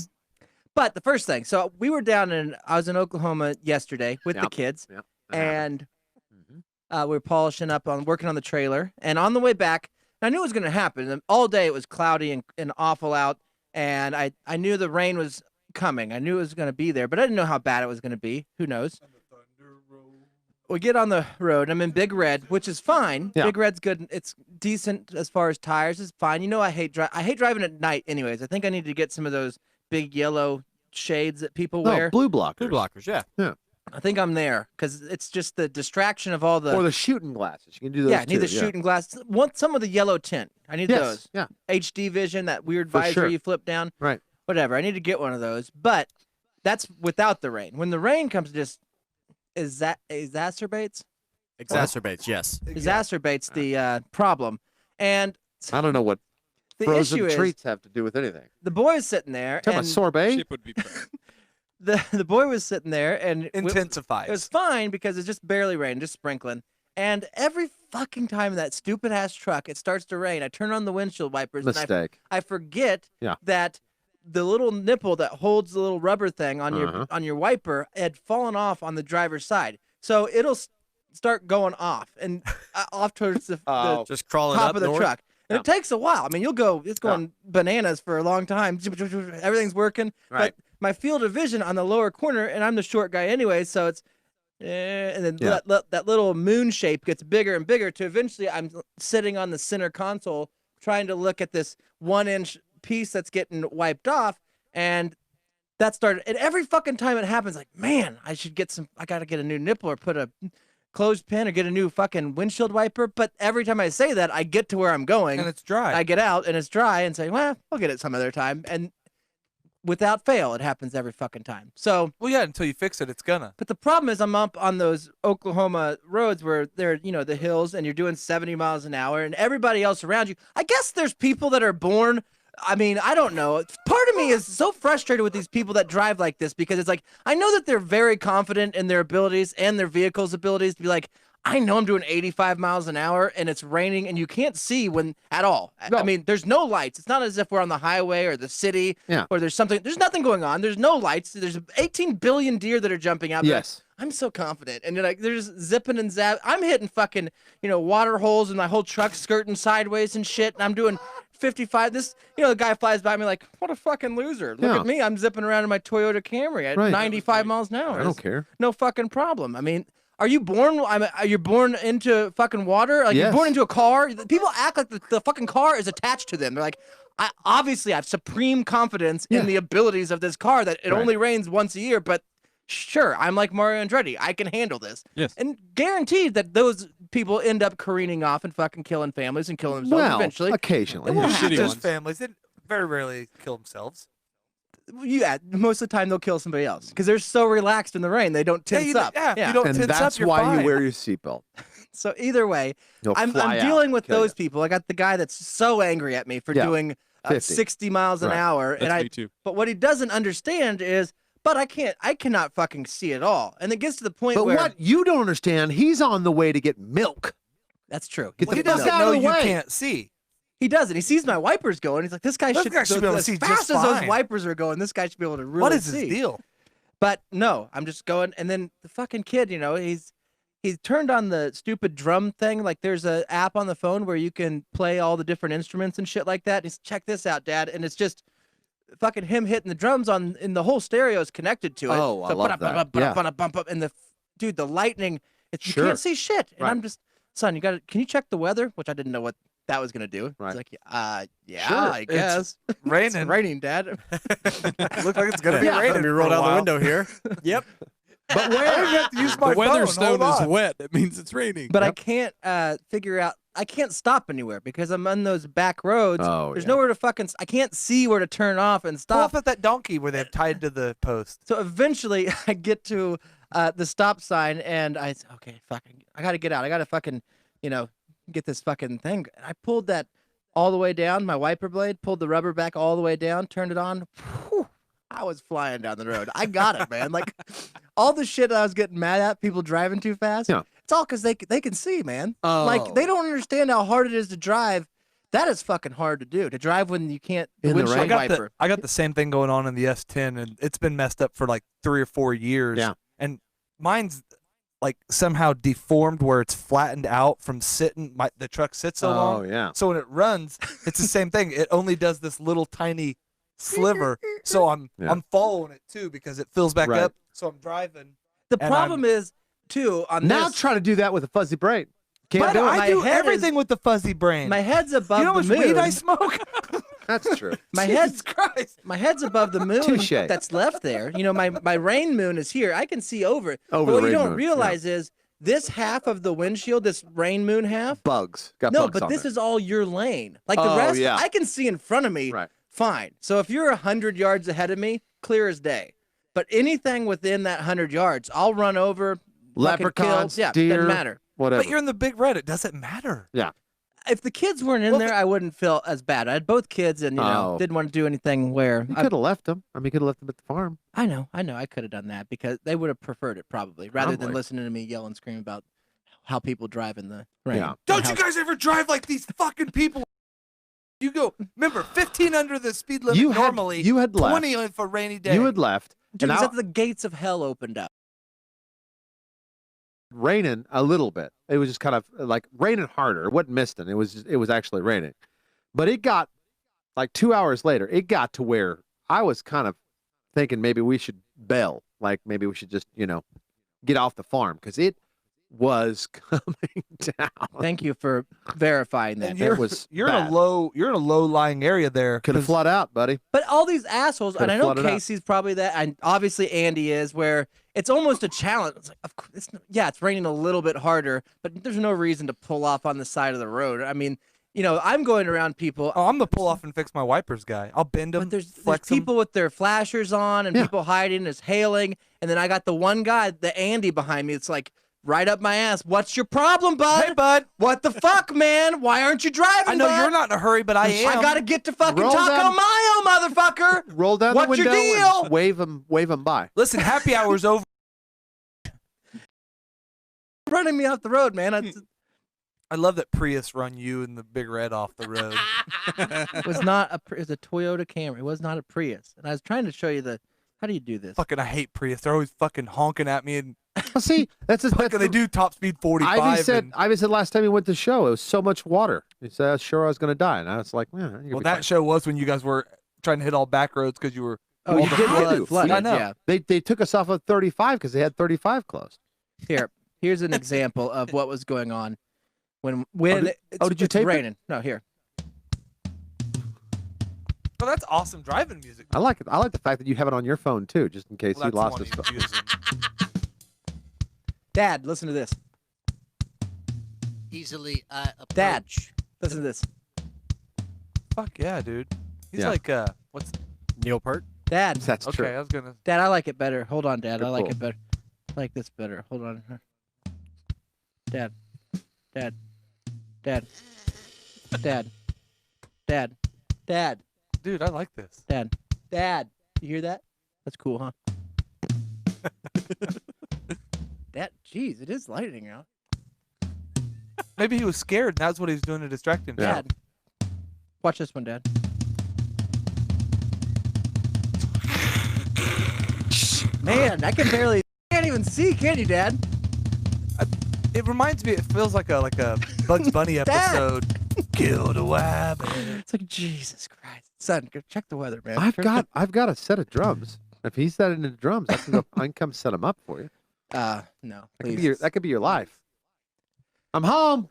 But the first thing, so I was in Oklahoma yesterday with the Yep. kids, Yep. and Mhm. we were polishing up working on the trailer. And on the way back, I knew it was going to happen. And all day it was cloudy and awful out, and I knew the rain was coming. I knew it was going to be there, but I didn't know how bad it was going to be. Who knows? We get on the road. I'm in Big Red, which is fine. Yeah. Big Red's good. It's decent as far as tires. It's fine. You know, I hate driving at night. Anyways, I think I need to get some of those big yellow shades that people No, wear. blue blockers. Blue blockers, yeah. I think I'm there because it's just the distraction of all the. Or the shooting glasses. You can do those yeah, I need too. the shooting glass. Want some of the yellow tint. I need Yes. those. Yeah. HD vision, that weird For visor sure. you flip down. Right. Whatever. I need to get one of those. But that's without the rain. When the rain comes, just exacerbates Exacerbates, yes. the problem. And I don't know what the frozen issue is treats have to do with anything. the boy is sitting there, Talking about and sorbet. Chip would be proud. the boy was sitting there, and Intensifies. it was fine because it's just barely raining, just sprinkling. And every fucking time in that stupid ass truck, it starts to rain. I turn on the windshield wipers, and Mistake. I forget Yeah. that the little nipple that holds the little rubber thing on Uh-huh. your wiper had fallen off on the driver's side, so it'll start going off and off towards the Oh. Just crawling top up of the north. truck. And it takes a while. I mean, it's going bananas for a long time. Everything's working. Right. But my field of vision on the lower corner, and I'm the short guy anyway, so it's, and then Yeah. that little moon shape gets bigger and bigger to eventually I'm sitting on the center console trying to look at this 1-inch piece that's getting wiped off. And that started, and every fucking time it happens, like, man, I got to get a new nipple or put a clothespin or get a new fucking windshield wiper. But every time I say that, I get to where I'm going. and it's dry. I get out and it's dry and say, well, I'll get it some other time. And without fail, it happens every fucking time. So, well, yeah, until you fix it, it's gonna. but the problem is I'm up on those Oklahoma roads where they're, the hills and you're doing 70 miles an hour and everybody else around you. I guess there's people that are born. I mean, I don't know. Part of me is so frustrated with these people that drive like this because it's like, I know that they're very confident in their abilities and their vehicle's abilities to be like, I know I'm doing 85 miles an hour and it's raining and you can't see when at all. No. I mean, there's no lights. It's not as if we're on the highway or the city Yeah. or there's nothing going on. There's no lights. There's 18 billion deer that are jumping out. Yes. I'm so confident. And you're like, they're just zipping and zap. I'm hitting fucking, water holes and my whole truck's skirting sideways and shit. And I'm doing 55. This, the guy flies by me like, what a fucking loser. Look Yeah. at me. I'm zipping around in my Toyota Camry at Right. 95 miles an hour. I don't It's care. no fucking problem. I mean, are you born? Are you born into fucking water? Like you're Yes. born into a car? People act like the fucking car is attached to them. They're like, I obviously have supreme confidence in the abilities of this car that it Right. only rains once a year, but sure, I'm like Mario Andretti. I can handle this. Yes. And guaranteed that those people end up careening off and fucking killing families and killing themselves Well, eventually. occasionally. It will yeah. Not happen. just ones. families. They very rarely kill themselves. Yeah, most of the time they'll kill somebody else because they're so relaxed in the rain they don't tense up. Yeah, if you don't And tense that's up, you're why fine. you wear your seatbelt. So either way, You'll I'm fly out, dealing with kill those you. people. I got the guy that's so angry at me for Yeah, doing 50. 60 miles an Right. hour, That's and me too. But what he doesn't understand is, but I cannot fucking see it all, and it gets to the point But where what you don't understand, he's on the way to get milk. that's true. Get Well, the he fuck doesn't out know of the you way. can't see. He does, and he sees my wipers going. He's like, this guy This should, guy should be able to as see fast just as those fine. wipers are going. This guy should be able to really What is see. his deal? But no, I'm just going, and then the fucking kid, he's turned on the stupid drum thing. Like there's a app on the phone where you can play all the different instruments and shit like that. He's check this out, Dad, and it's just fucking him hitting the drums and the whole stereo is connected to it. Oh, I love that. Yeah. And the lightning, you Sure. can't see shit. And Right. I'm just, son, can you check the weather? Which I didn't know what that was gonna do. Right. It's like, yeah, Sure. I guess. It's Raining. raining, Dad. Looks like it's gonna be Yeah, raining. let me for roll a down the while. window here. Yep. But where? I don't even have to use my The phone. Weatherstone Hold is on. wet. That means it's raining. But I can't figure out. I can't stop anywhere because I'm on those back roads. Oh, There's yeah. nowhere to fucking. I can't see where to turn off and Pull stop. up at that donkey where they've tied to the post. So eventually, I get to the stop sign, and I say, okay, fucking, I gotta get out. I gotta fucking, get this fucking thing. And I pulled that all the way down, my wiper blade, pulled the rubber back all the way down, turned it on. Whew, I was flying down the road. I got it, man. Like all the shit I was getting mad at, people driving too fast. Yeah. It's all because they can see, man. Like they don't understand how hard it is to drive. That is fucking hard to do. To drive when you can't. The In the windshield rain. wiper. I got the same thing going on in the S10, and it's been messed up for like 3 or 4 years. Yeah. And mine's like somehow deformed where it's flattened out from sitting. The truck sits so Oh, long. yeah. So when it runs, it's the same thing. It only does this little tiny sliver. So I'm following it too because it fills back Right. up. So I'm driving. The and problem is too on Now this. try to do that with a fuzzy brain. Can't But do it. My I do head everything with the fuzzy brain. My head's above you know how the much moon. weed I smoke? That's true. My Jesus head's Christ. My head's above the moon Touche. that's left there. My rain moon is here. I can see over it. Over but the what you rain don't moon, realize is this half of the windshield, this rain moon half. Bugs. Got No, bugs but on this there. is all your lane. Like the Oh, rest, yeah. I can see in front of me. Right. Fine. So if you're 100 yards ahead of me, clear as day. But anything within that 100 yards, I'll run over. fucking Leprechauns, kill. Yeah, deer, doesn't matter. whatever. But you're in the big red. It doesn't matter. Yeah. If the kids weren't in Well, there, I wouldn't feel as bad. I had both kids, and Oh. didn't want to do anything where You I could have left them. I mean, you could have left them at the farm. I know. I could have done that because they would have preferred it probably, rather than Probably. listening to me yell and scream about how people drive in the rain. Yeah. Don't you guys ever drive like these fucking people? You go, remember, 15 under the speed limit You had- normally, you had left. 20 on for a rainy day. You had left. Dude, and it's I- that the gates of hell opened up. raining a little bit. It was just kind of like raining harder. It wasn't misting. It was actually raining. But it got like 2 hours later, it got to where I was kind of thinking maybe we should bail. Like maybe we should just, get off the farm because it was coming down. Thank you for verifying that. And It you're, was you're in bad. a low lying area there. Could have 'cause flood out, buddy. But all these assholes, and Could've I know flooded out. Casey's probably that, and obviously Andy is, where it's almost a challenge. It's like, of course, it's raining a little bit harder, but there's no reason to pull off on the side of the road. I mean, I'm going around people. Oh, I'm the pull off and fix my wipers guy. I'll bend them, But there's flex 'em. people with their flashers on and Yeah. people hiding, it's hailing. And then I got the one guy, the Andy behind me. It's like right up my ass. What's your problem, bud? Hey, bud. What the fuck, man? Why aren't you driving, I know bud? you're not in a hurry, but I am. I gotta get to fucking Roll Taco down- Mayo, motherfucker. Roll down What's the your window and deal? just wave them by. Listen, happy hour's over. Running me off the road, man. I love that Prius run you and the big red off the road. It was not it was a Toyota Camry. It was not a Prius. And I was trying to show you how do you do this? Fucking, I hate Prius. They're always fucking honking at me and Well, see, that's They do top speed 45. Ivy said last time he went to the show, it was so much water. He said, I was sure I was going to die. And I was like, man, well, that show was when you guys were trying to hit all back roads because you were. Oh, all you the did flood. flood. I know. Yeah. They took us off of 35 because they had 35 closed. Here's an example of what was going on when did you it's tape it? raining. No, here. Well, that's awesome driving music. I like it. I like the fact that you have it on your phone too, just in case Well, he that's lost the his one phone. he's using. Dad, listen to this. Easily approach. Dad. Listen to this. Fuck yeah, dude. He's Yeah. like what's Neil Peart. Dad. That's okay? true. I was gonna. Dad, I like it better. Hold on, Dad. You're I like cool. it better. I like this better. Hold on. Dad. Dad. Dad. Dad. Dad. Dad. Dude, I like this. Dad. Dad. You hear that? That's cool, huh? Dad, jeez, it is lightning out. Maybe he was scared, and that's what he was doing to distract him. Yeah. Dad. Watch this one, Dad. Man, I can barely can't even see, can you, Dad? It reminds me. It feels like a Bugs Bunny episode. Kill the rabbit. It's like Jesus Christ. Son, go check the weather, man. I've got a set of drums. If he's set into drums, I can come set them up for you. No, That please. could be your life. I'm home.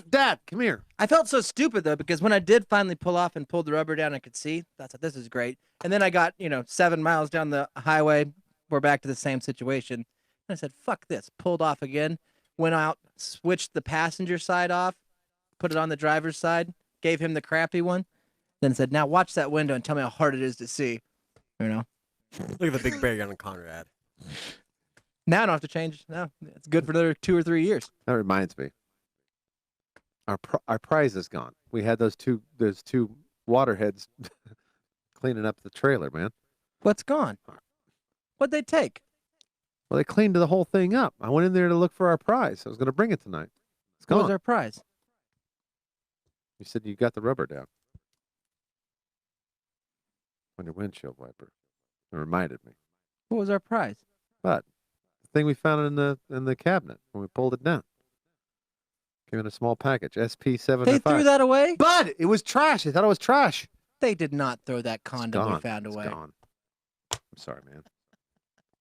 Dad, come here. I felt so stupid though because when I did finally pull off and pull the rubber down, I could see. I thought this is great. And then I got 7 miles down the highway. We're back to the same situation. And I said, "Fuck this!" Pulled off again. Went out, switched the passenger side off, put it on the driver's side, gave him the crappy one, then said, "Now watch that window and tell me how hard it is to see." Look at the big bear on Conrad. Now I don't have to change. No, it's good for another 2 or 3 years. That reminds me. Our prize is gone. We had those two waterheads cleaning up the trailer, man. What's gone? What'd they take? Well, they cleaned the whole thing up. I went in there to look for our prize. I was going to bring it tonight. It's What gone. was our prize? You said you got the rubber down on your windshield wiper. It reminded me. What was our prize? But the thing we found in the cabinet when we pulled it down came in a small package. SP75. They threw that away? Bud, it was trash. They thought it was trash. They did not throw that It's condom we gone. found It's away. gone. I'm sorry, man.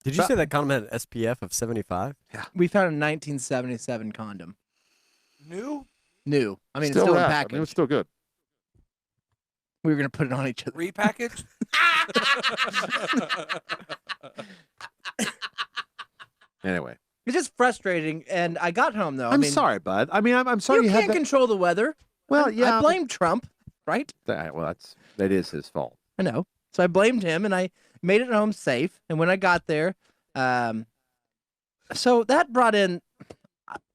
Did you say that condom had an SPF of 75? We found a 1977 condom. New New. I mean, it's still in wrapped. package. It was still good. We were going to put it on each other. repackaged. Anyway, It's just frustrating. And I got home, though. I'm I mean, sorry, bud. I mean, I'm sorry You you had can't that. control the weather. Well, I yeah. blame Trump, right? Well, that is his fault. I know. So I blamed him, and I made it home safe. And when I got there, so that brought in.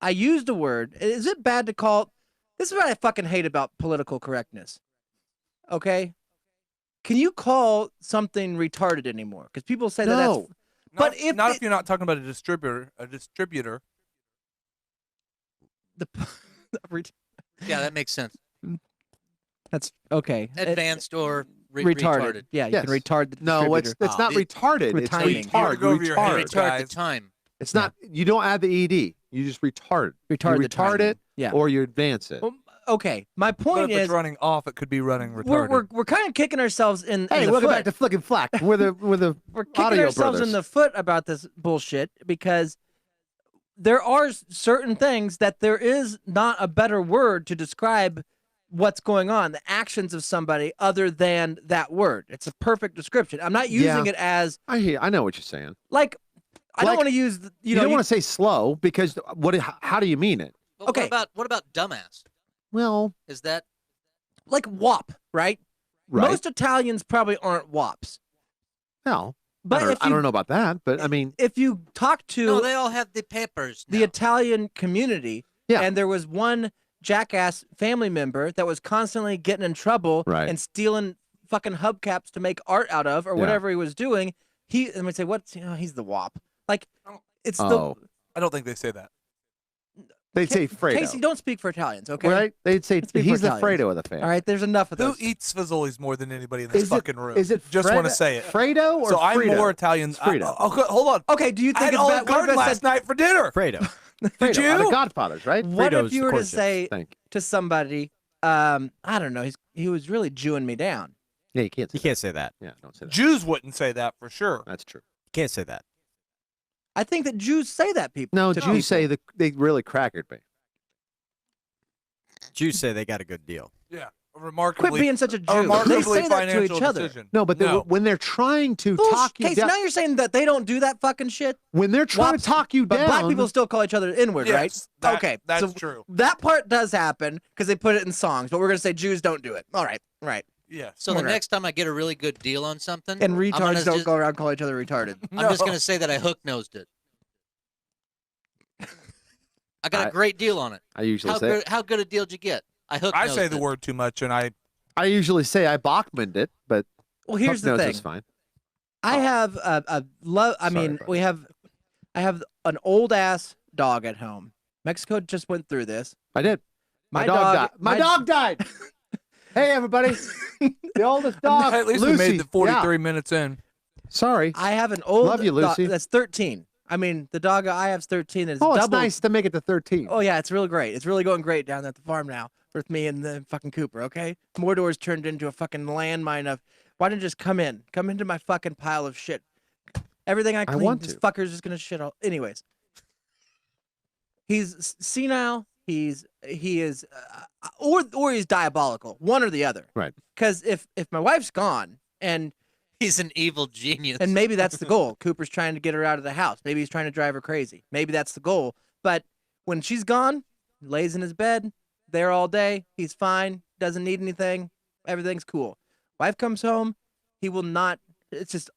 I used a word. Is it bad to call? This is what I fucking hate about political correctness. Okay, can you call something retarded anymore? Because people say that No. that's. But if not it- if you're not talking about a distributor, The, Yeah, that makes sense. that's okay. Advanced or retarded. Yeah, you Yes. can retard the No, it's distributor. not retarded. It's Retiming. retard. Go over your head. Retard. Retard guys. the time. It's not. You don't add the ed. You just retard. retard you the retard timing. it, Yeah. or you advance it. Well, okay. My but point if is, it's running off, it could be running we're retarded. we're kind of kicking ourselves in Hey, the welcome foot. back to Flick and Flack. We're the We're kicking audio ourselves brothers. in the foot about this bullshit because there are certain things that there is not a better word to describe what's going on, the actions of somebody other than that word. It's a perfect description. I'm not using it as I know what you're saying. like I don't Like, want to use You don't want to say slow because how do you mean it? But Okay. What about dumbass? Well, Is that like wop, right? right. Most Italians probably aren't wops. No, But if I you don't know about that, but I mean, if you talk to no? They all have the papers. the now. Italian community, Yeah. and there was one jackass family member that was constantly getting in trouble Right. and stealing fucking hubcaps to make art out of or Yeah. whatever he was doing. And we say, what's he's the wop. Like it's oh, I don't think they say that. They'd say Fredo. Casey, don't speak for Italians, okay? Right? They'd say Speak for he's the Italians. Fredo of the family. All right, there's enough of Who those. eats Fazoli's more than anybody in this fucking room? Is it Just want to Fredo- say it. Fredo or So I'm Frito? more Italian. It's Frito. Okay, hold on. Okay, do you I think had it's Olive bad? What if Garden I last said, night for dinner. Fredo. Did Fredo, out of you? Godfathers, right? what if Fritos, you were corn to chips. say Thank you. to somebody, I don't know, he was really Jewing me down. Yeah, you can't say You can't say that. that. Yeah, don't say that. Jews wouldn't say that for sure. That's true. You can't say that. I think that Jews say that people. No, to Jews people. say they really crackered me. Jews say they got a good deal. Yeah. Quit Remarkably. being such a Jew. They remarkably say that to financial each other. decision. No, but when they're trying to Bullshit. talk you Casey, down, now you're saying that they don't do that fucking shit? when they're trying Wops- to talk you But down, black people still call each other N-word, Yes, right? that- Okay, that's so true. that part does happen because they put it in songs, but we're going to say Jews don't do it. All right, right. Yes. So the Okay. next time I get a really good deal on something, And I'm retards gonna don't just, go around calling each other retarded. I'm just gonna say that I hook nosed it. I got a great deal on it. I usually say How good a deal did you get? I hook I nosed say the it. word too much, and I I Bachmaned it, but Well, here's the hook nose thing. is fine. I have a love. I Sorry, mean, buddy. I have an old ass dog at home. Mexico just went through this. I did. My dog dog died. My dog died. Hey, everybody. The oldest dog. at least Lucy. we made the 43 Yeah. minutes in. Sorry. I have an old Love you, dog Lucy. that's 13. I mean, the dog I have is 13. And it's Oh, it's double. nice to make it to 13. Oh yeah, it's really great. It's really going great down at the farm now with me and the fucking Cooper. Okay, Mordor's turned into a fucking landmine of. Why don't you just come into my fucking pile of shit? Everything I clean, want this to. fucker's just gonna shit all. Anyways, he's senile. He is, or he's diabolical. One or the other. Right. Because if my wife's gone and He's an evil genius. and maybe that's the goal. Cooper's trying to get her out of the house. Maybe he's trying to drive her crazy. Maybe that's the goal. But when she's gone, he lays in his bed there all day. He's fine. Doesn't need anything. Everything's cool. Wife comes home. He will not. It's just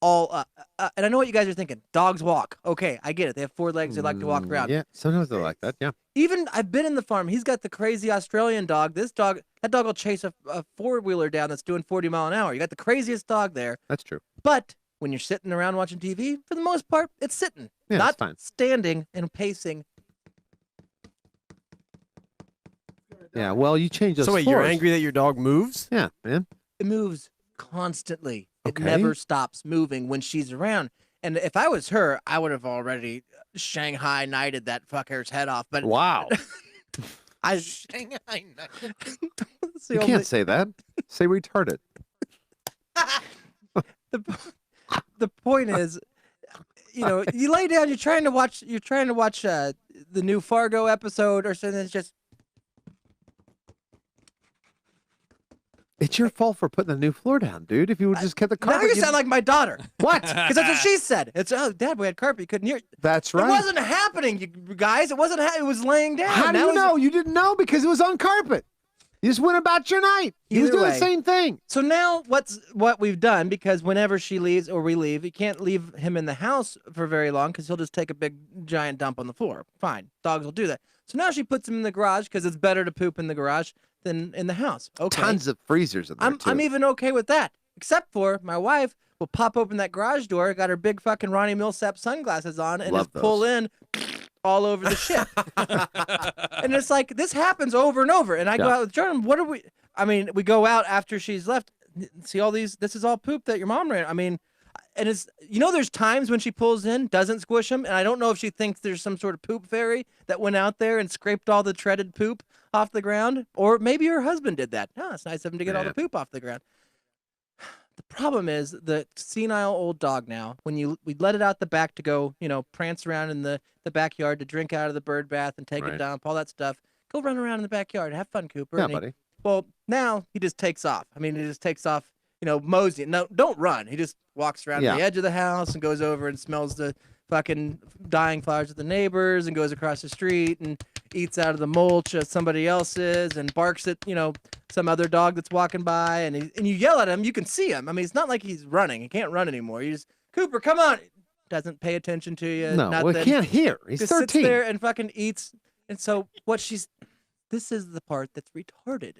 all. And I know what you guys are thinking. Dogs walk. Okay, I get it. They have 4 legs. They like to walk around. Yeah, sometimes they're like that. Yeah. Even I've been in the farm. He's got the crazy Australian dog. That dog will chase a 4-wheeler down that's doing 40 mile an hour. You got the craziest dog there. That's true. But when you're sitting around watching TV, for the most part, it's sitting, Yeah, not it's fine. standing and pacing. Yeah. Well, you change those So wait, you're floors. angry that your dog moves? Yeah, man. It moves constantly. Okay. It never stops moving when she's around. And if I was her, I would have already Shanghai knighted that fucker's head off. But Wow. I Shanghai Night. it's the You only- can't say that. Say retarded. the point is, you lay down. You're trying to watch the new Fargo episode or something. It's just It's your fault for putting the new floor down, dude. If you would just kept the now carpet. you you'd- sound like my daughter. what? Because that's what she said. It's Dad, we had carpet. You couldn't hear. That's right. It wasn't happening, you guys. It wasn't. It was laying down. How do Now you it's- know? You didn't know because it was on carpet. You just went about your night. You was Either doing the way. same thing. So now what we've done, because whenever she leaves or we leave, you can't leave him in the house for very long because he'll just take a big giant dump on the floor. Fine, dogs will do that. So now she puts him in the garage because it's better to poop in the garage than in the house. Okay, Tons of freezers in there too. I'm even okay with that, except for my wife will pop open that garage door, got her big fucking Ronnie Millsap sunglasses on, and Love just pull those. in all over the shit. And it's like this happens over and over. And I go Yeah. out with Jordan. What are we? I mean, we go out after she's left. See all these. This is all poop that your mom ran. I mean, and it's there's times when she pulls in, doesn't squish them, and I don't know if she thinks there's some sort of poop fairy that went out there and scraped all the treaded poop off the ground, or maybe her husband did that. Oh, it's nice of him to get all the poop off the ground. The problem is the senile old dog now, when we let it out the back to go, prance around in the backyard to drink out of the bird bath and take a Right. dump, all that stuff. Go run around in the backyard. Have fun, Cooper. Yeah, And he- buddy. well, now he just takes off. I mean, he just takes off, mosey. No, don't run. He just walks around Yeah. the edge of the house and goes over and smells the fucking dying flowers of the neighbors and goes across the street and eats out of the mulch of somebody else's and barks at, some other dog that's walking by and you yell at him. You can see him. I mean, it's not like he's running. He can't run anymore. You just, Cooper, come on. Doesn't pay attention to you. No, well, nothing. he can't hear. He's Just 13. sits there and fucking eats. And so this is the part that's retarded.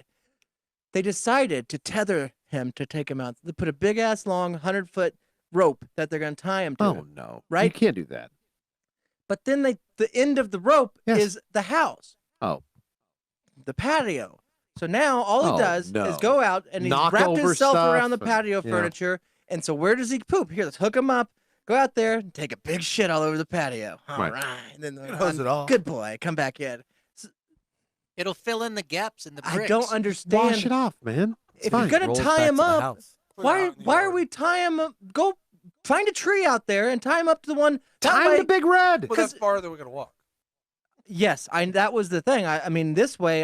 They decided to tether him to take him out. They put a big ass long 100-foot rope that they're going to tie him to. Oh no! You Right? can't do that. But then the end of the rope Yes. is the house. Oh. The patio. So now all he Oh, does no. is go out and he's Knock wrapped over himself around the stuff and- patio yeah. furniture. And so where does he poop? Here, let's hook him up. Go out there and take a big shit all over the patio. All Right. right. And then hose it off. Good boy. Come back in. It'll fill in the gaps in the bricks. I don't understand. Wash it off, man. It's If fine. you're gonna Rolls tie back him to the up, house. why are we tying him up? Go find a tree out there and tie him up to the one. That Time way, the big red. Well, that's farther we're gonna walk. Yes, that was the thing. I mean, this way,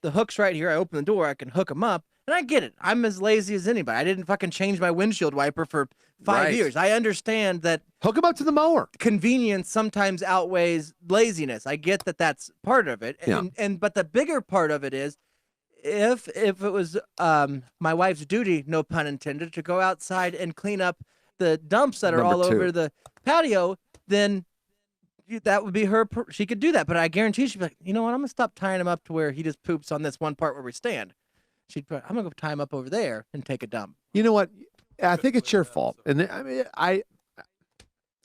the hook's right here. I open the door, I can hook him up, and I get it. I'm as lazy as anybody. I didn't fucking change my windshield wiper for 5 Right. years. I understand that Hook him up to the mower. convenience sometimes outweighs laziness. I get that that's part of it. Yeah. But the bigger part of it is if it was my wife's duty, no pun intended, to go outside and clean up the dumps that are Number all two. over the patio, then that would be her. She could do that. But I guarantee she'd be like, you know what? I'm gonna stop tying him up to where he just poops on this one part where we stand. I'm gonna go tie him up over there and take a dump. You know what? I think it's your fault. And I mean,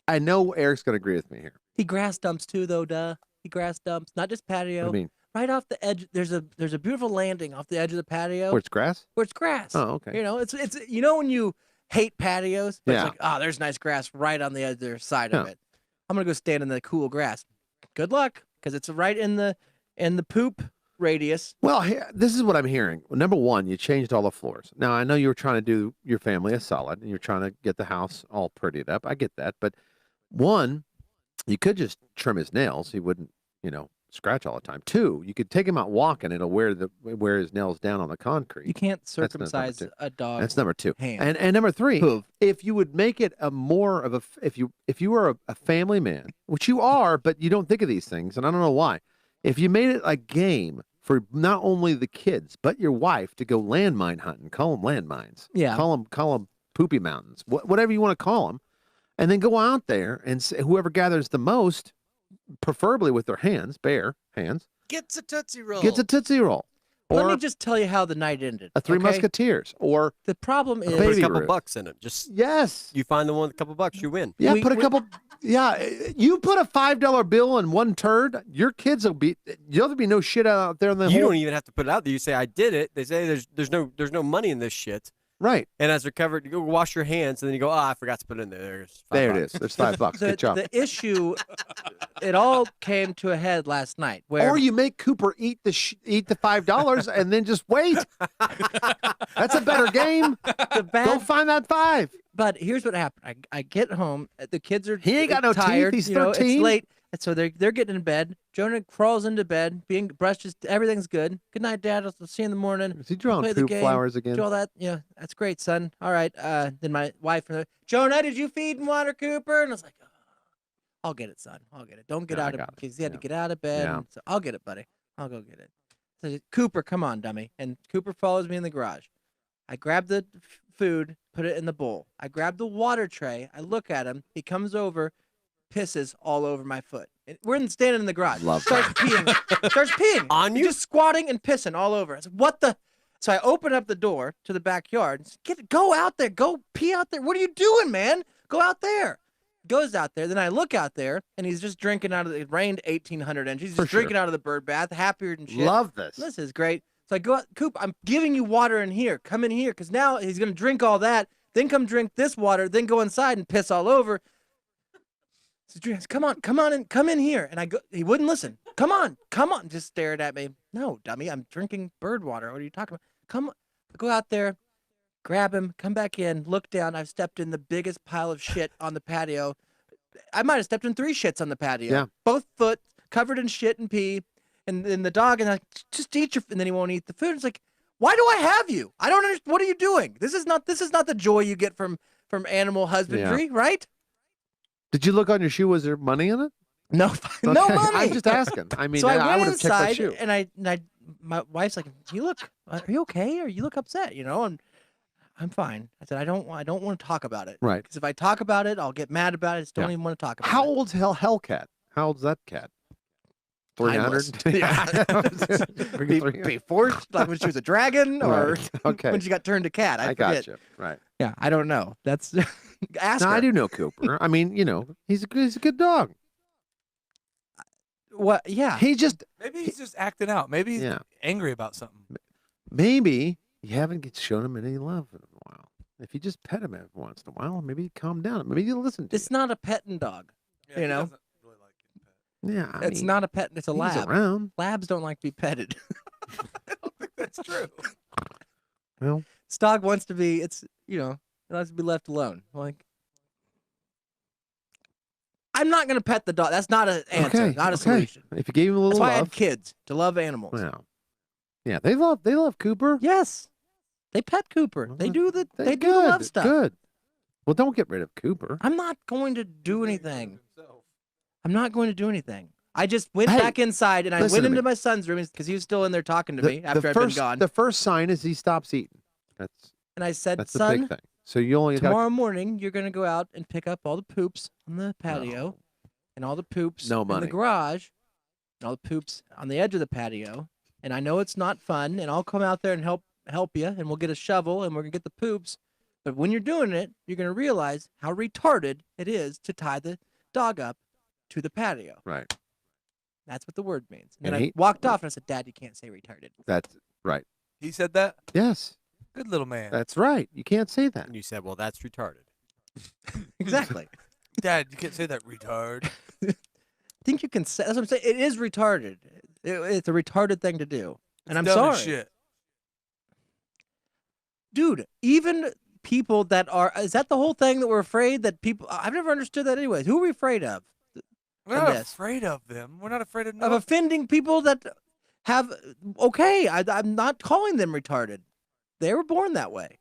I know Eric's going to agree with me here. He grass dumps too, though. Duh. He grass dumps, not just patio. I mean, Right off the edge, there's a beautiful landing off the edge of the patio where it's grass? where it's grass. Oh, okay. You know, it's you know when you hate patios, but Yeah. it's like, oh, there's nice grass right on the other side of Yeah. it. I'm gonna go stand in the cool grass. Good luck, because it's right in the poop radius. Well, this is what I'm hearing. Well, number one, you changed all the floors. Now, I know you were trying to do your family a solid, and you're trying to get the house all prettied up. I get that. But one, you could just trim his nails. He wouldn't, scratch all the time. Two, you could take him out walking. It'll wear his nails down on the concrete. You can't That's number circumcise two. a dog. That's number two. hand. And number three, Hoof. if you would make it a more of a, if you were a family man, which you are, but you don't think of these things, and I don't know why. If you made it a game for not only the kids but your wife to go landmine hunting, call them landmines, Yeah. call them poopy mountains, whatever you want to call them, and then go out there and whoever gathers the most, preferably with their hands, bare hands, Gets a Tootsie Roll. gets a Tootsie Roll, Let or me just tell you how the night ended. a Three okay? Musketeers, or The problem is Put a Baby couple Ruth. bucks in it. Just yes. you find the one with a couple bucks, you win. Yeah, We- put a we- couple. Yeah, you put a $5 bill in one turd, your kids will be. There'll be no shit out there in the You whole. don't even have to put it out there. You say I did it. They say there's no money in this shit. Right And as they're covered, you go wash your hands, and then you go, I forgot to put it in there. There's there, it $5. is. There's $5. the, Good job. the issue. It all came to a head last night. Where Or you make Cooper eat the $5 and then just wait. That's a better game. the bad Go find that $5. But here's what happened. I get home. The kids are He ain't got no teeth, tired. he's you know, 13. It's late. And so they're getting in bed. Jonah crawls into bed, being brushes. Everything's good. Good night, Dad. I'll see you in the morning. Is he drawing Play the poop game, flowers again? Do all that. Yeah, that's great, son. All right. Then my wife, Jonah, did you feed and water Cooper? And I was like, oh, I'll get it, son. I'll get it. Don't get Yeah, I out of got it. because he had to Yeah. get out of bed. Yeah. And so I'll get it, buddy. I'll go get it. So Cooper, come on, dummy. And Cooper follows me in the garage. I grab the food, put it in the bowl. I grab the water tray. I look at him. He comes over, pisses all over my foot. We're standing in the garage. Love starts peeing. Starts peeing On He's you? just squatting and pissing all over. I said, "What the?" So I open up the door to the backyard. And said, go out there. Go pee out there. What are you doing, man? Go out there. Goes out there. Then I look out there, and he's just drinking out of the. It rained 1,800 inches. He's For just drinking sure. out of the bird bath, happier than shit. Love this. This is great. So I go out, Coop, I'm giving you water in here. Come in here, because now he's going to drink all that, then come drink this water, then go inside and piss all over. So he says, come in here. And I go, he wouldn't listen. Come on, just stared at me. No, dummy, I'm drinking bird water. What are you talking about? Come on, go out there, grab him, come back in, look down. I've stepped in the biggest pile of shit on the patio. I might have stepped in 3 shits on the patio. Yeah. Both foot covered in shit and pee. And then the dog, and I just eat your, and then he won't eat the food. It's like, why do I have you? I don't understand. What are you doing? This is not the joy you get from animal husbandry, right? Did you look on your shoe? Was there money in it? No, no Okay, money. I'm just asking. I mean, So I I went would have checked my inside, shoe. and I, my wife's like, are you okay? Or you look upset? And I'm fine. I said, I don't want to talk about it. Right. Because if I talk about it, I'll get mad about it. I just don't Yeah. even want to talk about How it. old's Hellcat? How old's that cat? 300? Timeless. Before, like when she was a dragon, or Right. Okay. when she got turned to cat. I got forget. you. Right. Yeah, I don't know. That's ask No, her. I do know Cooper. I mean, he's a good dog. What? Yeah. He just Maybe he's just acting out. Maybe he's Yeah. angry about something. maybe you haven't shown him any love in a while. If you just pet him every once in a while, maybe he'd calm down. Maybe he'll listen to It's not a petting dog. Yeah, You he know? doesn't really like getting pet. you. Yeah, I It's mean, not a pet. It's a he's lab. around. Labs don't like to be petted. I don't think that's true. Well, This dog wants to be. It's it wants to be left alone. Like, I'm not gonna pet the dog. That's not an answer. okay, Not a okay. solution. If you gave him a That's little why I had love, kids to love animals. well, yeah, they love Cooper. Yes, they pet Cooper. Well, They do the They're they do the love stuff. Good. Well, don't get rid of Cooper. I'm not going to do anything. I'm not going to do anything. I just went Hey, back inside and I listen went to me. into my son's room because he was still in there talking to me after I'd been gone. The first sign is he stops eating. And I said, That's the son, big thing. So you only got tomorrow morning you're going to go out and pick up all the poops on the patio and all the poops No in money. the garage and all the poops on the edge of the patio. And I know it's not fun, and I'll come out there and help you, and we'll get a shovel and we're going to get the poops. But when you're doing it, you're going to realize how retarded it is to tie the dog up to the patio. right. That's what the word means. And And then I he- walked off and I said, Dad, you can't say retarded. That's right. He said that? Yes, Good little man. that's right. You can't say that. And you said, well, that's retarded. Exactly. Dad, you can't say that, retard. I think you can say, that's what I'm saying. It is retarded. It's a retarded thing to do. And I'm Dumb sorry. as shit. Dude, even people that are, is that the whole thing that we're afraid that people, I've never understood that anyways. Who are we afraid of? We're And not this. afraid of them. We're not afraid of Of no. offending people that have, okay, I'm not calling them retarded. They were born that way.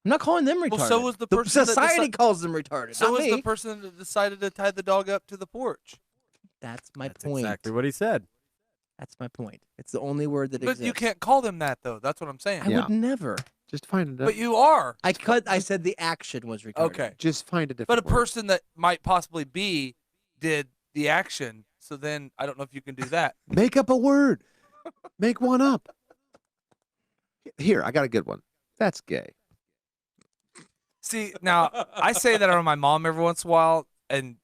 I'm not calling them retarded. Well, so was the person that society calls them retarded. So not was me. the person that decided to tie the dog up to the porch. That's my That's point. exactly what he said. That's my point. It's the only word that But exists. you can't call them that, though. That's what I'm saying. I Yeah. would never. Just find it. But you are. I said the action was retarded. Okay. Just find a different. But a word. person that might possibly be did the action. So then I don't know if you can do that. Make up a word. Make one up. Here, I got a good one. That's gay. See, now I say that around my mom every once in a while, and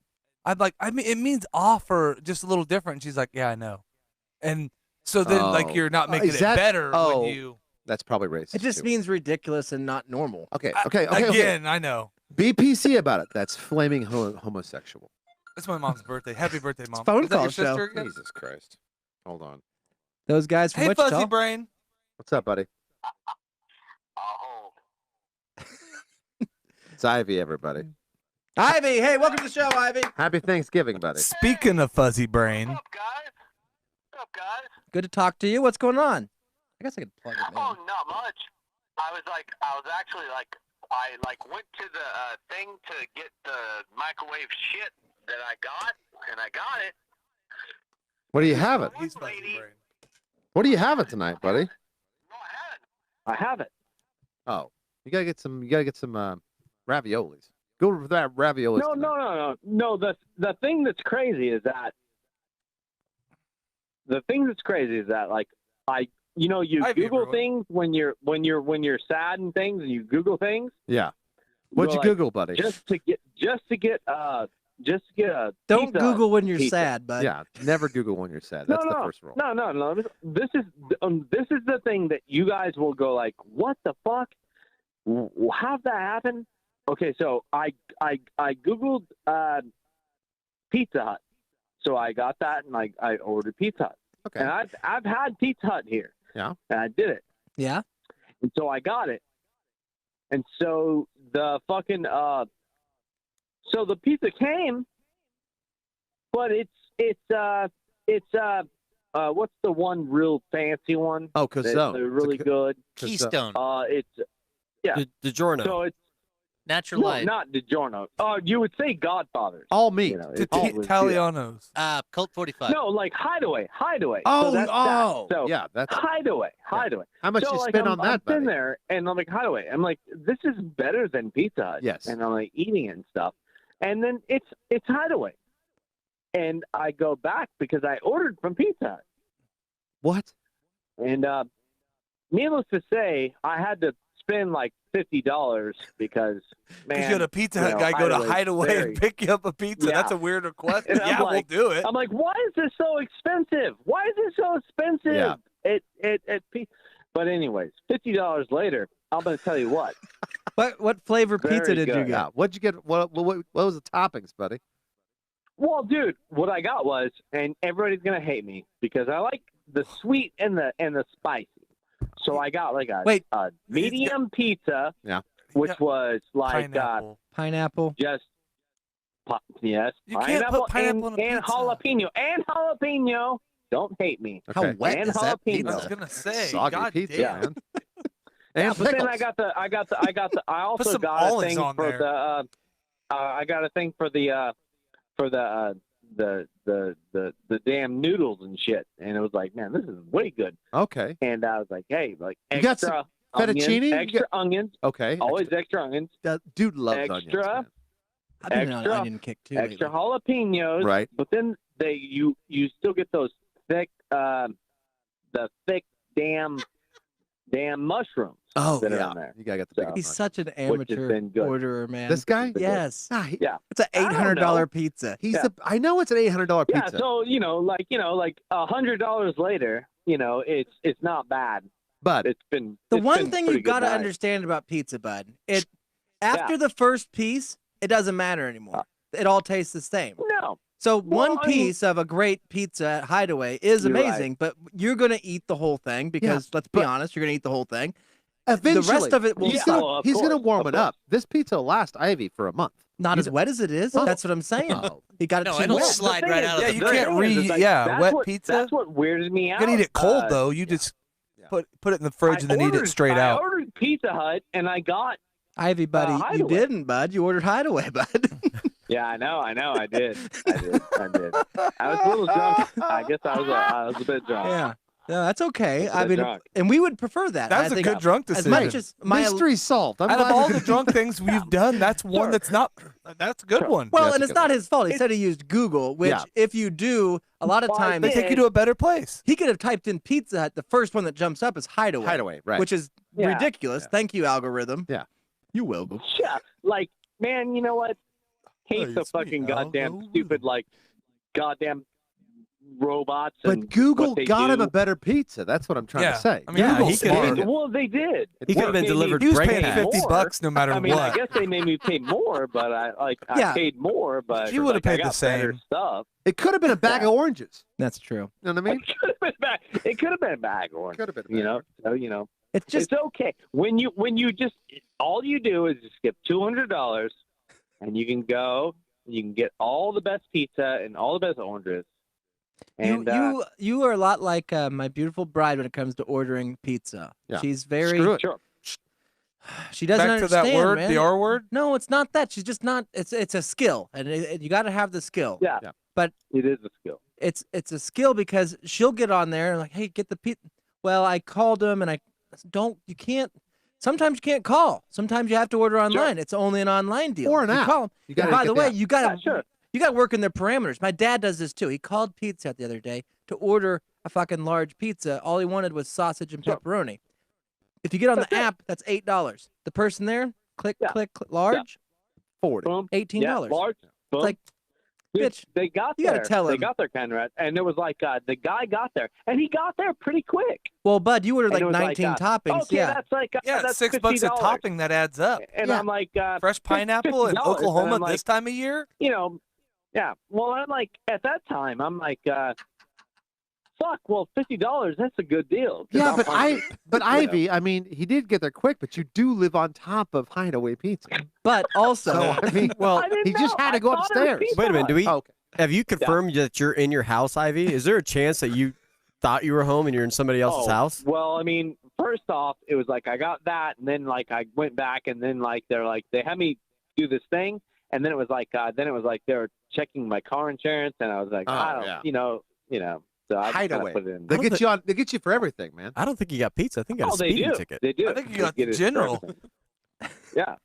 I'm like, I mean, it means off or just a little different. And she's like, yeah, I know. And so then, like, Oh. you're not making Is it that- better oh. when you. That's probably racist. It just too. means ridiculous and not normal. Okay. Okay. Again, I know. Be PC about it. That's flaming homosexual. It's my mom's birthday. Happy birthday, mom. phone Is that call your show. sister again? Jesus Christ. Hold on. Those guys from Hey, Wichita. fuzzy brain. What's up, buddy? Oh, It's Ivy, everybody. Ivy, hey, welcome to the show, Ivy. Happy Thanksgiving, buddy. Speaking of fuzzy brain, what's up, guys? What's up, guys? Good to talk to you. What's going on? I guess I could plug it in. Oh, not much. I was actually I went to the thing to get the microwave shit that I got, and I got it. What do you have it? he's fuzzy brain. What do you have it tonight, buddy? No, I have it. Oh, you gotta get some. You gotta get some raviolis. Go for that raviolis. tonight. No. The thing that's crazy is that like you Ivy, Google everyone. things when you're sad and things, and you Google things. Yeah. What'd you Well, like, Google, buddy? Just to get a Don't pizza. Google when you're pizza. sad, bud. Yeah. Never Google when you're sad. That's the first rule. No. This is the thing that you guys will go like, what the fuck? How'd that happen? Okay, so I Googled Pizza Hut. So I got that and I ordered Pizza Hut. Okay. And I've had Pizza Hut here. Yeah. And I did it. Yeah? And so I got it. And so the fucking so the pizza came, but it's what's the one real fancy one? Oh, They're Cazone. really good. Keystone, It's Yeah. DiGiorno. so it's Natural no, Light, not DiGiorno. Oh, you would say Godfathers. All meat. You know, To it was- Italianos. Colt 45. No, like Hideaway. Oh, so that's oh. that. So Yeah. That's Hideaway. how much so you like, spend I'm on that, I'm sitting buddy. there and I'm like Hideaway. I'm like, this is better than Pizza Hut. Yes. And I'm like eating it and stuff. And then it's Hideaway. And I go back because I ordered from Pizza Hut. What? And needless to say, I had to spend like $50 because man, Because you had a Pizza Hut know, guy go to Hideaway's Hideaway very- and pick you up a pizza. Yeah. That's a weird request. And I'm Yeah, like- we'll do it. I'm like, why is this so expensive? Why is this so expensive? Yeah. But anyways, $50 later, I'm going to tell you what. What flavor Very pizza did you good. get? Yeah. What'd you get? What was the toppings, buddy? Well, dude, what I got was, and everybody's going to hate me because I like the sweet and the spicy. So I got like a medium pizza, Yeah. which Yeah. was like Pineapple. Pineapple. just yes, You can't put pineapple and, on a and pizza. jalapeno. Don't hate me. Okay. How wet And is that jalapeno. I pizza? was gonna say, Soggy God pizza, damn. man. Yeah, And but then pickles. I also some got a olives thing on for there. I got a thing for the damn noodles and shit, and it was like, man, this is way good. Okay. And I was like, hey, like You got some extra fettuccine? onions, You extra onions, Okay. always extra onions, Dude loves onions. extra- Man. I've been on an extra- onion kick too. extra lately. jalapenos, Right. But then you still get those thick the thick damn mushrooms Oh that are yeah. in there. You gotta get the So- big He's one. such an Which has amateur been good. orderer, man. This guy? Yes. Ah, Yeah. It's an I don't $800 know. pizza. He's Yeah. the. I know it's an $800 Yeah, pizza. so like $100 later, it's not bad. but It's been The it's one been thing pretty you've good got to ride. understand about pizza, bud, after the first piece, it doesn't matter anymore. It all tastes the same. No, So Well, one I mean- piece of a great pizza at Hideaway is You're right. amazing, but you're going to eat the whole thing because let's be but- honest, you're going to eat the whole thing. eventually, the rest of it will he's suck. gonna, of he's gonna course, warm of it up. This pizza will last Ivy for a month. Not You as don't- wet as it is. Oh. That's what I'm saying. Oh. He got it No, too it'll wet. slide The right thing out of Yeah, the you the can't thing re- is, like, yeah, that's wet what, pizza. That's what weirded me out. You gotta eat it cold though. You just put it in the fridge and then eat it straight I out. ordered Pizza Hut and I got. Ivy, buddy, you Hideaway. didn't, bud. You ordered Hideaway, bud. Yeah, I know. I did. I was a little drunk. I guess I was a bit drunk. yeah. No, that's okay. A I bit mean, drunk. and we would prefer that. That I was a think good drunk as decision. much as my Mystery solved. I'm Out of glad all we the could- drunk things we've done, that's one that's not. That's a good one. well, That's and a it's good not his fault. He said he used Google, which Yeah. if you do, a lot of Well, I times They take you to a better place. he could have typed in Pizza Hut. The first one that jumps up is Hideaway, Hideaway, right? which is Yeah. ridiculous. Yeah. Thank you, algorithm. Yeah. You will. Go. Yeah, like man, you know what? Hate Hey, the it's me, fucking Al. goddamn Go. stupid goddamn robots. but and Google what they got him do. a better pizza. That's what I'm trying Yeah. to say. I mean, Yeah, Google's he could- smart. Well, they did. He could have been They delivered He was break paying pack. $50 no matter I mean, what. I guess they made me pay more, but I Yeah. paid more, but You would've like, I paid the got better same. stuff. It could have been a bag of oranges. That's true. You know what I mean? It could have been a bag or Could have been. A you bag know. So It's just it's okay when you just all you do is just give $200 and you can go, you can get all the best pizza and all the best oranges. And you are a lot like my beautiful bride when it comes to ordering pizza. Yeah. She's very. Screw it. sure. She doesn't Back to understand, that word, man. the R word. No, it's not that. She's just not. It's a skill, and you got to have the skill. Yeah. Yeah. But it is a skill. it's a skill because she'll get on there and like, hey, get the pizza. Well, I called him and I don't. You can't. Sometimes you can't call. Sometimes you have to order online. It's only an online deal. Or an you app. Call 'em. You And gotta by get the the way, app. you got to Yeah, sure. you got to work in their parameters. My dad does this too. He called Pizza Hut the other day to order a fucking large pizza. All he wanted was sausage and Sure. pepperoni. If you get on That's the it. app, that's $8. The person there, click, Yeah. click, large, 40. Boom. $18. Yeah, large. Boom. like, Dude, bitch, they got you there. gotta tell They him. got their kind of, and it was like the guy got there, and he got there pretty quick. well, bud, you ordered And like it was 19 like, toppings. Okay, yeah. that's like Yeah, that's $6 a $50. topping that adds up. And Yeah. I'm like, Fresh pineapple in $50, and Oklahoma I'm like, this time of year. Yeah. Well, I'm like, at that time, I'm like, fuck. Well, $50, that's a good deal. 'Cause Yeah, I'm but hungry, but you know. Ivy, I mean, he did get there quick, but you do live on top of Hideaway Pizza. But also, So I mean, Well, I didn't he just know. had to I go thought it was upstairs. Pizza wait a minute. Hut. Do we Oh, okay. have you confirmed that you're in your house, Ivy? Is there a chance that you thought you were home and you're in somebody else's Oh, house? Well, I mean, first off, it was like I got that, and then like I went back, and then like they had me do this thing, and then it was like they were checking my car insurance, and I was like, Oh, I don't, yeah. you know, so I just kinda Hideaway. put it in. They don't get think- you on. They get you for everything, man. I don't think you got pizza. I think you got Oh, a they speeding do. ticket. They do. I think you They got get the it for general. everything. Yeah.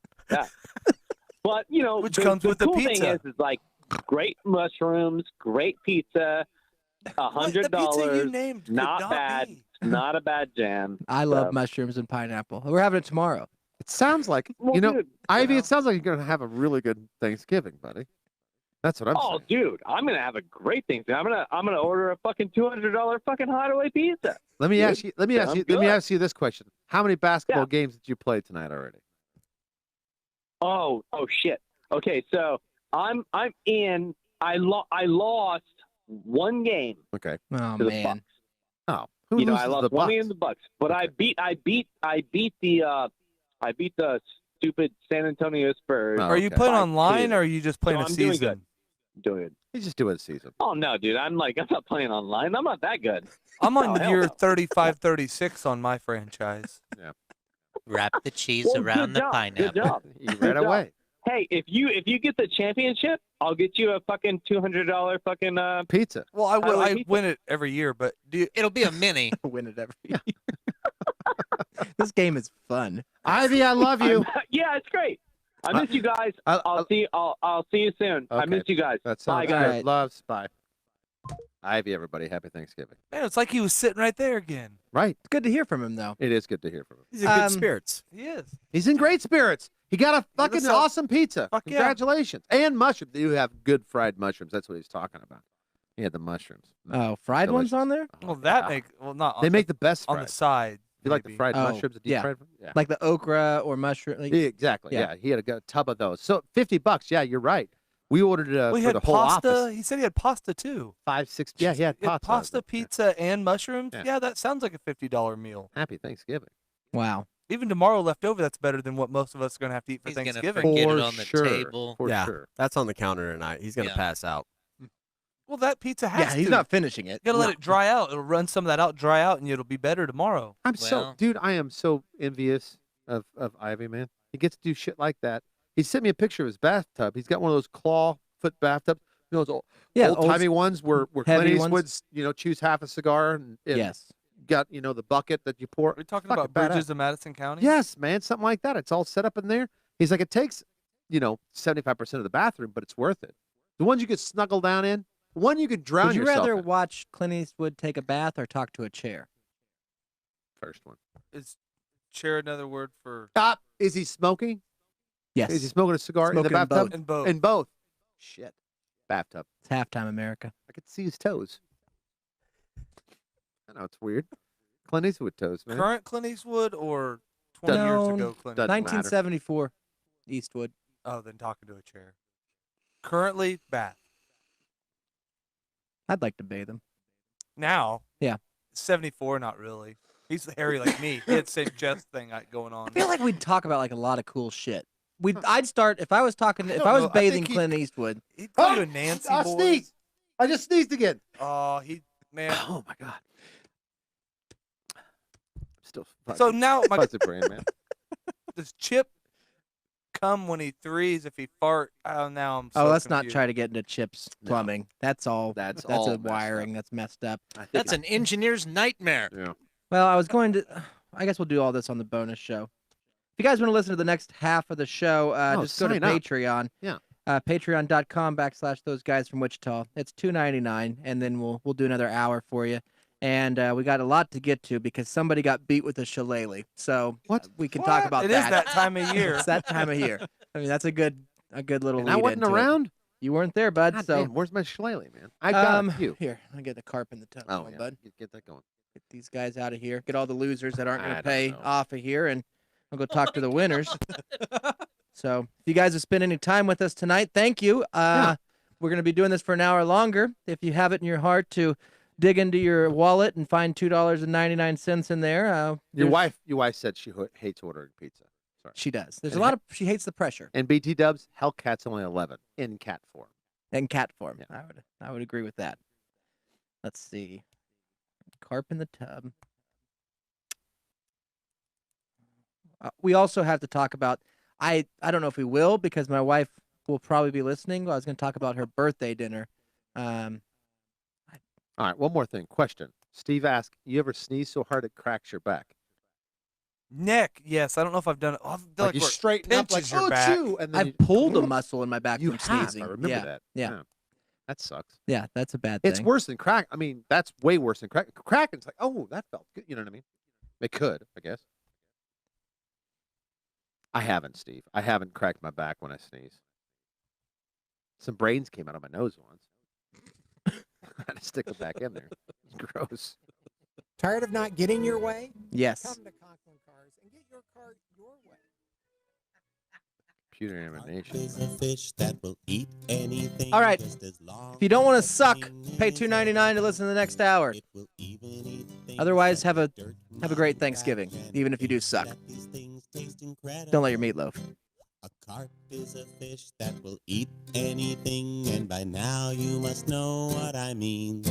But Which comes with the cool pizza. thing is like great mushrooms, great pizza, What? The pizza you $100. named could Not not bad. be. Not a bad jam. I love So- mushrooms and pineapple. We're having it tomorrow. It sounds like Well, you know, dude, Ivy. well. It sounds like you're gonna have a really good Thanksgiving, buddy. That's what I'm Oh, saying. dude, I'm gonna have a great thing. I'm gonna order a fucking $200 fucking hideaway pizza. Let me Dude, ask you. Let me ask sounds you. Let me good. ask you this question: how many basketball Yeah. games did you play tonight already? Oh shit. Okay, so I'm in. I lost one game Okay. Oh to the man. Bucks. Oh, who You know, loses I the lost one Bucks? game to the Bucks, but I beat the stupid San Antonio Spurs. Oh, Are you okay. playing By online two. or are you just playing So a I'm doing season? good. Doing it. He's just doing a season. Oh no, dude! I'm not playing online. I'm not that good. I'm on Oh, hell year no. 35, 36 on my franchise. Wrap the cheese Well, around good the job. pineapple. Good job. You ran Good job. away. Hey, if you get the championship, I'll get you a fucking $200 fucking Pizza. Well, How do I I beat win it every year, but do you, It'll be a mini. Win it every year. This game is fun. Ivy, I love you. yeah, it's great. I miss you guys. I'll see you soon. I Okay. miss you guys. That Bye, sounds guys. good. Alright. Loves. Bye. Ivy, everybody, happy Thanksgiving. man, it's like he was sitting right there again. Right. It's good to hear from him though. It is good to hear from him. He's in good Um, spirits. He is. He's in great spirits. He got a fucking sell- awesome pizza. Fuck yeah. Congratulations. And mushrooms. You have good fried mushrooms. That's what he's talking about. He had the mushrooms. Oh, fried ones Delicious. on there? Oh, Well, that yeah. make well not on They the, make the best on fried. the side. You like the maybe. fried Oh, mushrooms? The deep yeah. fried? Yeah. Like the okra or mushroom. Like, Yeah, exactly. yeah. Yeah. He had a tub of those. So $50. Yeah, you're right. We ordered Well, he for had the whole pasta. office. He said he had pasta too. 5, 6. Yeah, he had He had pasta. pasta, pizza, and mushrooms. Yeah. Yeah, that sounds like a $50 meal. Happy Thanksgiving. wow. Even tomorrow left over, that's better than what most of us are going to have to eat for He's gonna Thanksgiving. forget For it on the sure. table. For Yeah. sure. That's on the counter tonight. He's gonna Yeah. pass out. Well, that pizza has Yeah, he's to. not finishing it. You gotta let it dry out. It'll run some of that out, dry out, and it'll be better tomorrow. I'm so, Well- dude, I am so envious of Ivy, man. He gets to do shit like that. He sent me a picture of his bathtub. He's got one of those claw foot bathtubs. You know, those Yeah, old timey ones where Clint heavy Eastwood's, chews half a cigar and Yes. got, the bucket that you pour. Are we talking Fucking about bridges badass. in Madison County? Yes, man, something like that. It's all set up in there. He's like, it takes, 75% of the bathroom, but it's worth it. The ones you could snuggle down in, one you could drown Would you yourself rather in. watch Clint Eastwood take a bath or talk to a chair? First one. Is chair another word for Stop. Is he smoking? Yes. Is he smoking a cigar Smoking in in the bathtub? both. in both? In both. Shit. Bathtub. It's halftime America. I could see his toes. I know it's weird. Clint Eastwood toes, man. Current Clint Eastwood or 20 No, years ago Clint? doesn't matter. 1974 Eastwood. Oh, then talking to a chair. Currently, bath. I'd like to bathe him. Now, Yeah. 74, not really. He's hairy like me. He had the same chest thing going on. I feel like we'd talk about like a lot of cool shit. I'd start if I was talking if don't I was know. I bathing think he- Clint Eastwood. He'd go to Nancy I boys. sneezed. I just sneezed again. Oh, man. Oh my god. I'm still So now, fuzzy brain, man. does Chip come when he threes if he fart? Oh, now I'm so let's not confused. try to get into Chip's No. plumbing. That's all. That's That's all a messed up. wiring that's messed up. I think That's I- an engineer's nightmare. Yeah. Well, I was going to. I guess we'll do all this on the bonus show. If you guys want to listen to the next half of the show, just go to sign up. Patreon. Yeah. Patreon.com/those guys from Wichita. It's $2.99, and then we'll do another hour for you. And we got a lot to get to because somebody got beat with a shillelagh. So What? we can talk about It is that. that time of year. It's that time of year. I mean, that's a good little. And I lead wasn't into it. around. You weren't there, bud. God so damn, where's my shillelagh, man? I got a few. here, I get the carp in the tub, Oh my yeah, bud. get that going. Get these guys out of here. Get all the losers that aren't going I to don't pay know. off of here, and I'll go talk to the winners. So, if you guys have spent any time with us tonight, thank you. Yeah. We're going to be doing this for an hour longer. If you have it in your heart to dig into your wallet and find $2.99 in there, Your there's- wife said she hates ordering pizza. Sorry. she does. There's a And lot of she hates the pressure And BT Dubs, Hellcat's only 11 in cat form. and cat form. Yeah. I would agree with that. Let's see, carp in the tub. We also have to talk about. I don't know if we will because my wife will probably be listening. I was going to talk about her birthday dinner. All right, one more thing. Question. Steve asked, you ever sneeze so hard it cracks your back? Neck, yes. I don't know if I've done it. I've done Like you where it straighten up like, pinches your oh, back. chew, and then I've pulled a muscle in my back you from have, sneezing. I remember yeah. that. yeah. That sucks. Yeah, that's a bad It's thing. worse than crack. I mean, that's way worse than crack. Kraken's like, oh, that felt good. You know what I mean? It could, I guess. I haven't, Steve. I haven't cracked my back when I sneeze. Some brains came out of my nose once. I had to stick it back in there. It's gross. Tired of not getting your way? Yes. Come to Conklin Cars and get your car your way. Computer animation. Is a fish that will eat anything. All right. Just as long If you don't want to as suck, the pay thing is $2.99 to listen to the next hour. It will even eat things Otherwise, like have a dirt, great mud, Thanksgiving, rats, and even if you do suck. that these things taste incredible. Don't let your meatloaf. A carp is a fish that will eat anything, and by now you must know what I mean.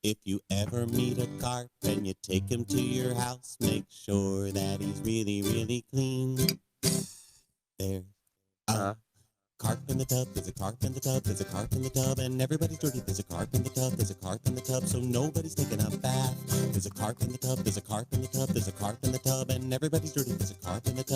If you ever meet a carp and you take him to your house, make sure that he's really, really clean. There's a carp in the tub, there's a carp in the tub, there's a carp in the tub, and everybody's dirty. There's a carp in the tub, there's a carp in the tub, so nobody's taking a bath. There's a carp in the tub, there's a carp in the tub, there's a carp in the tub, and everybody's dirty. There's a carp in the tub.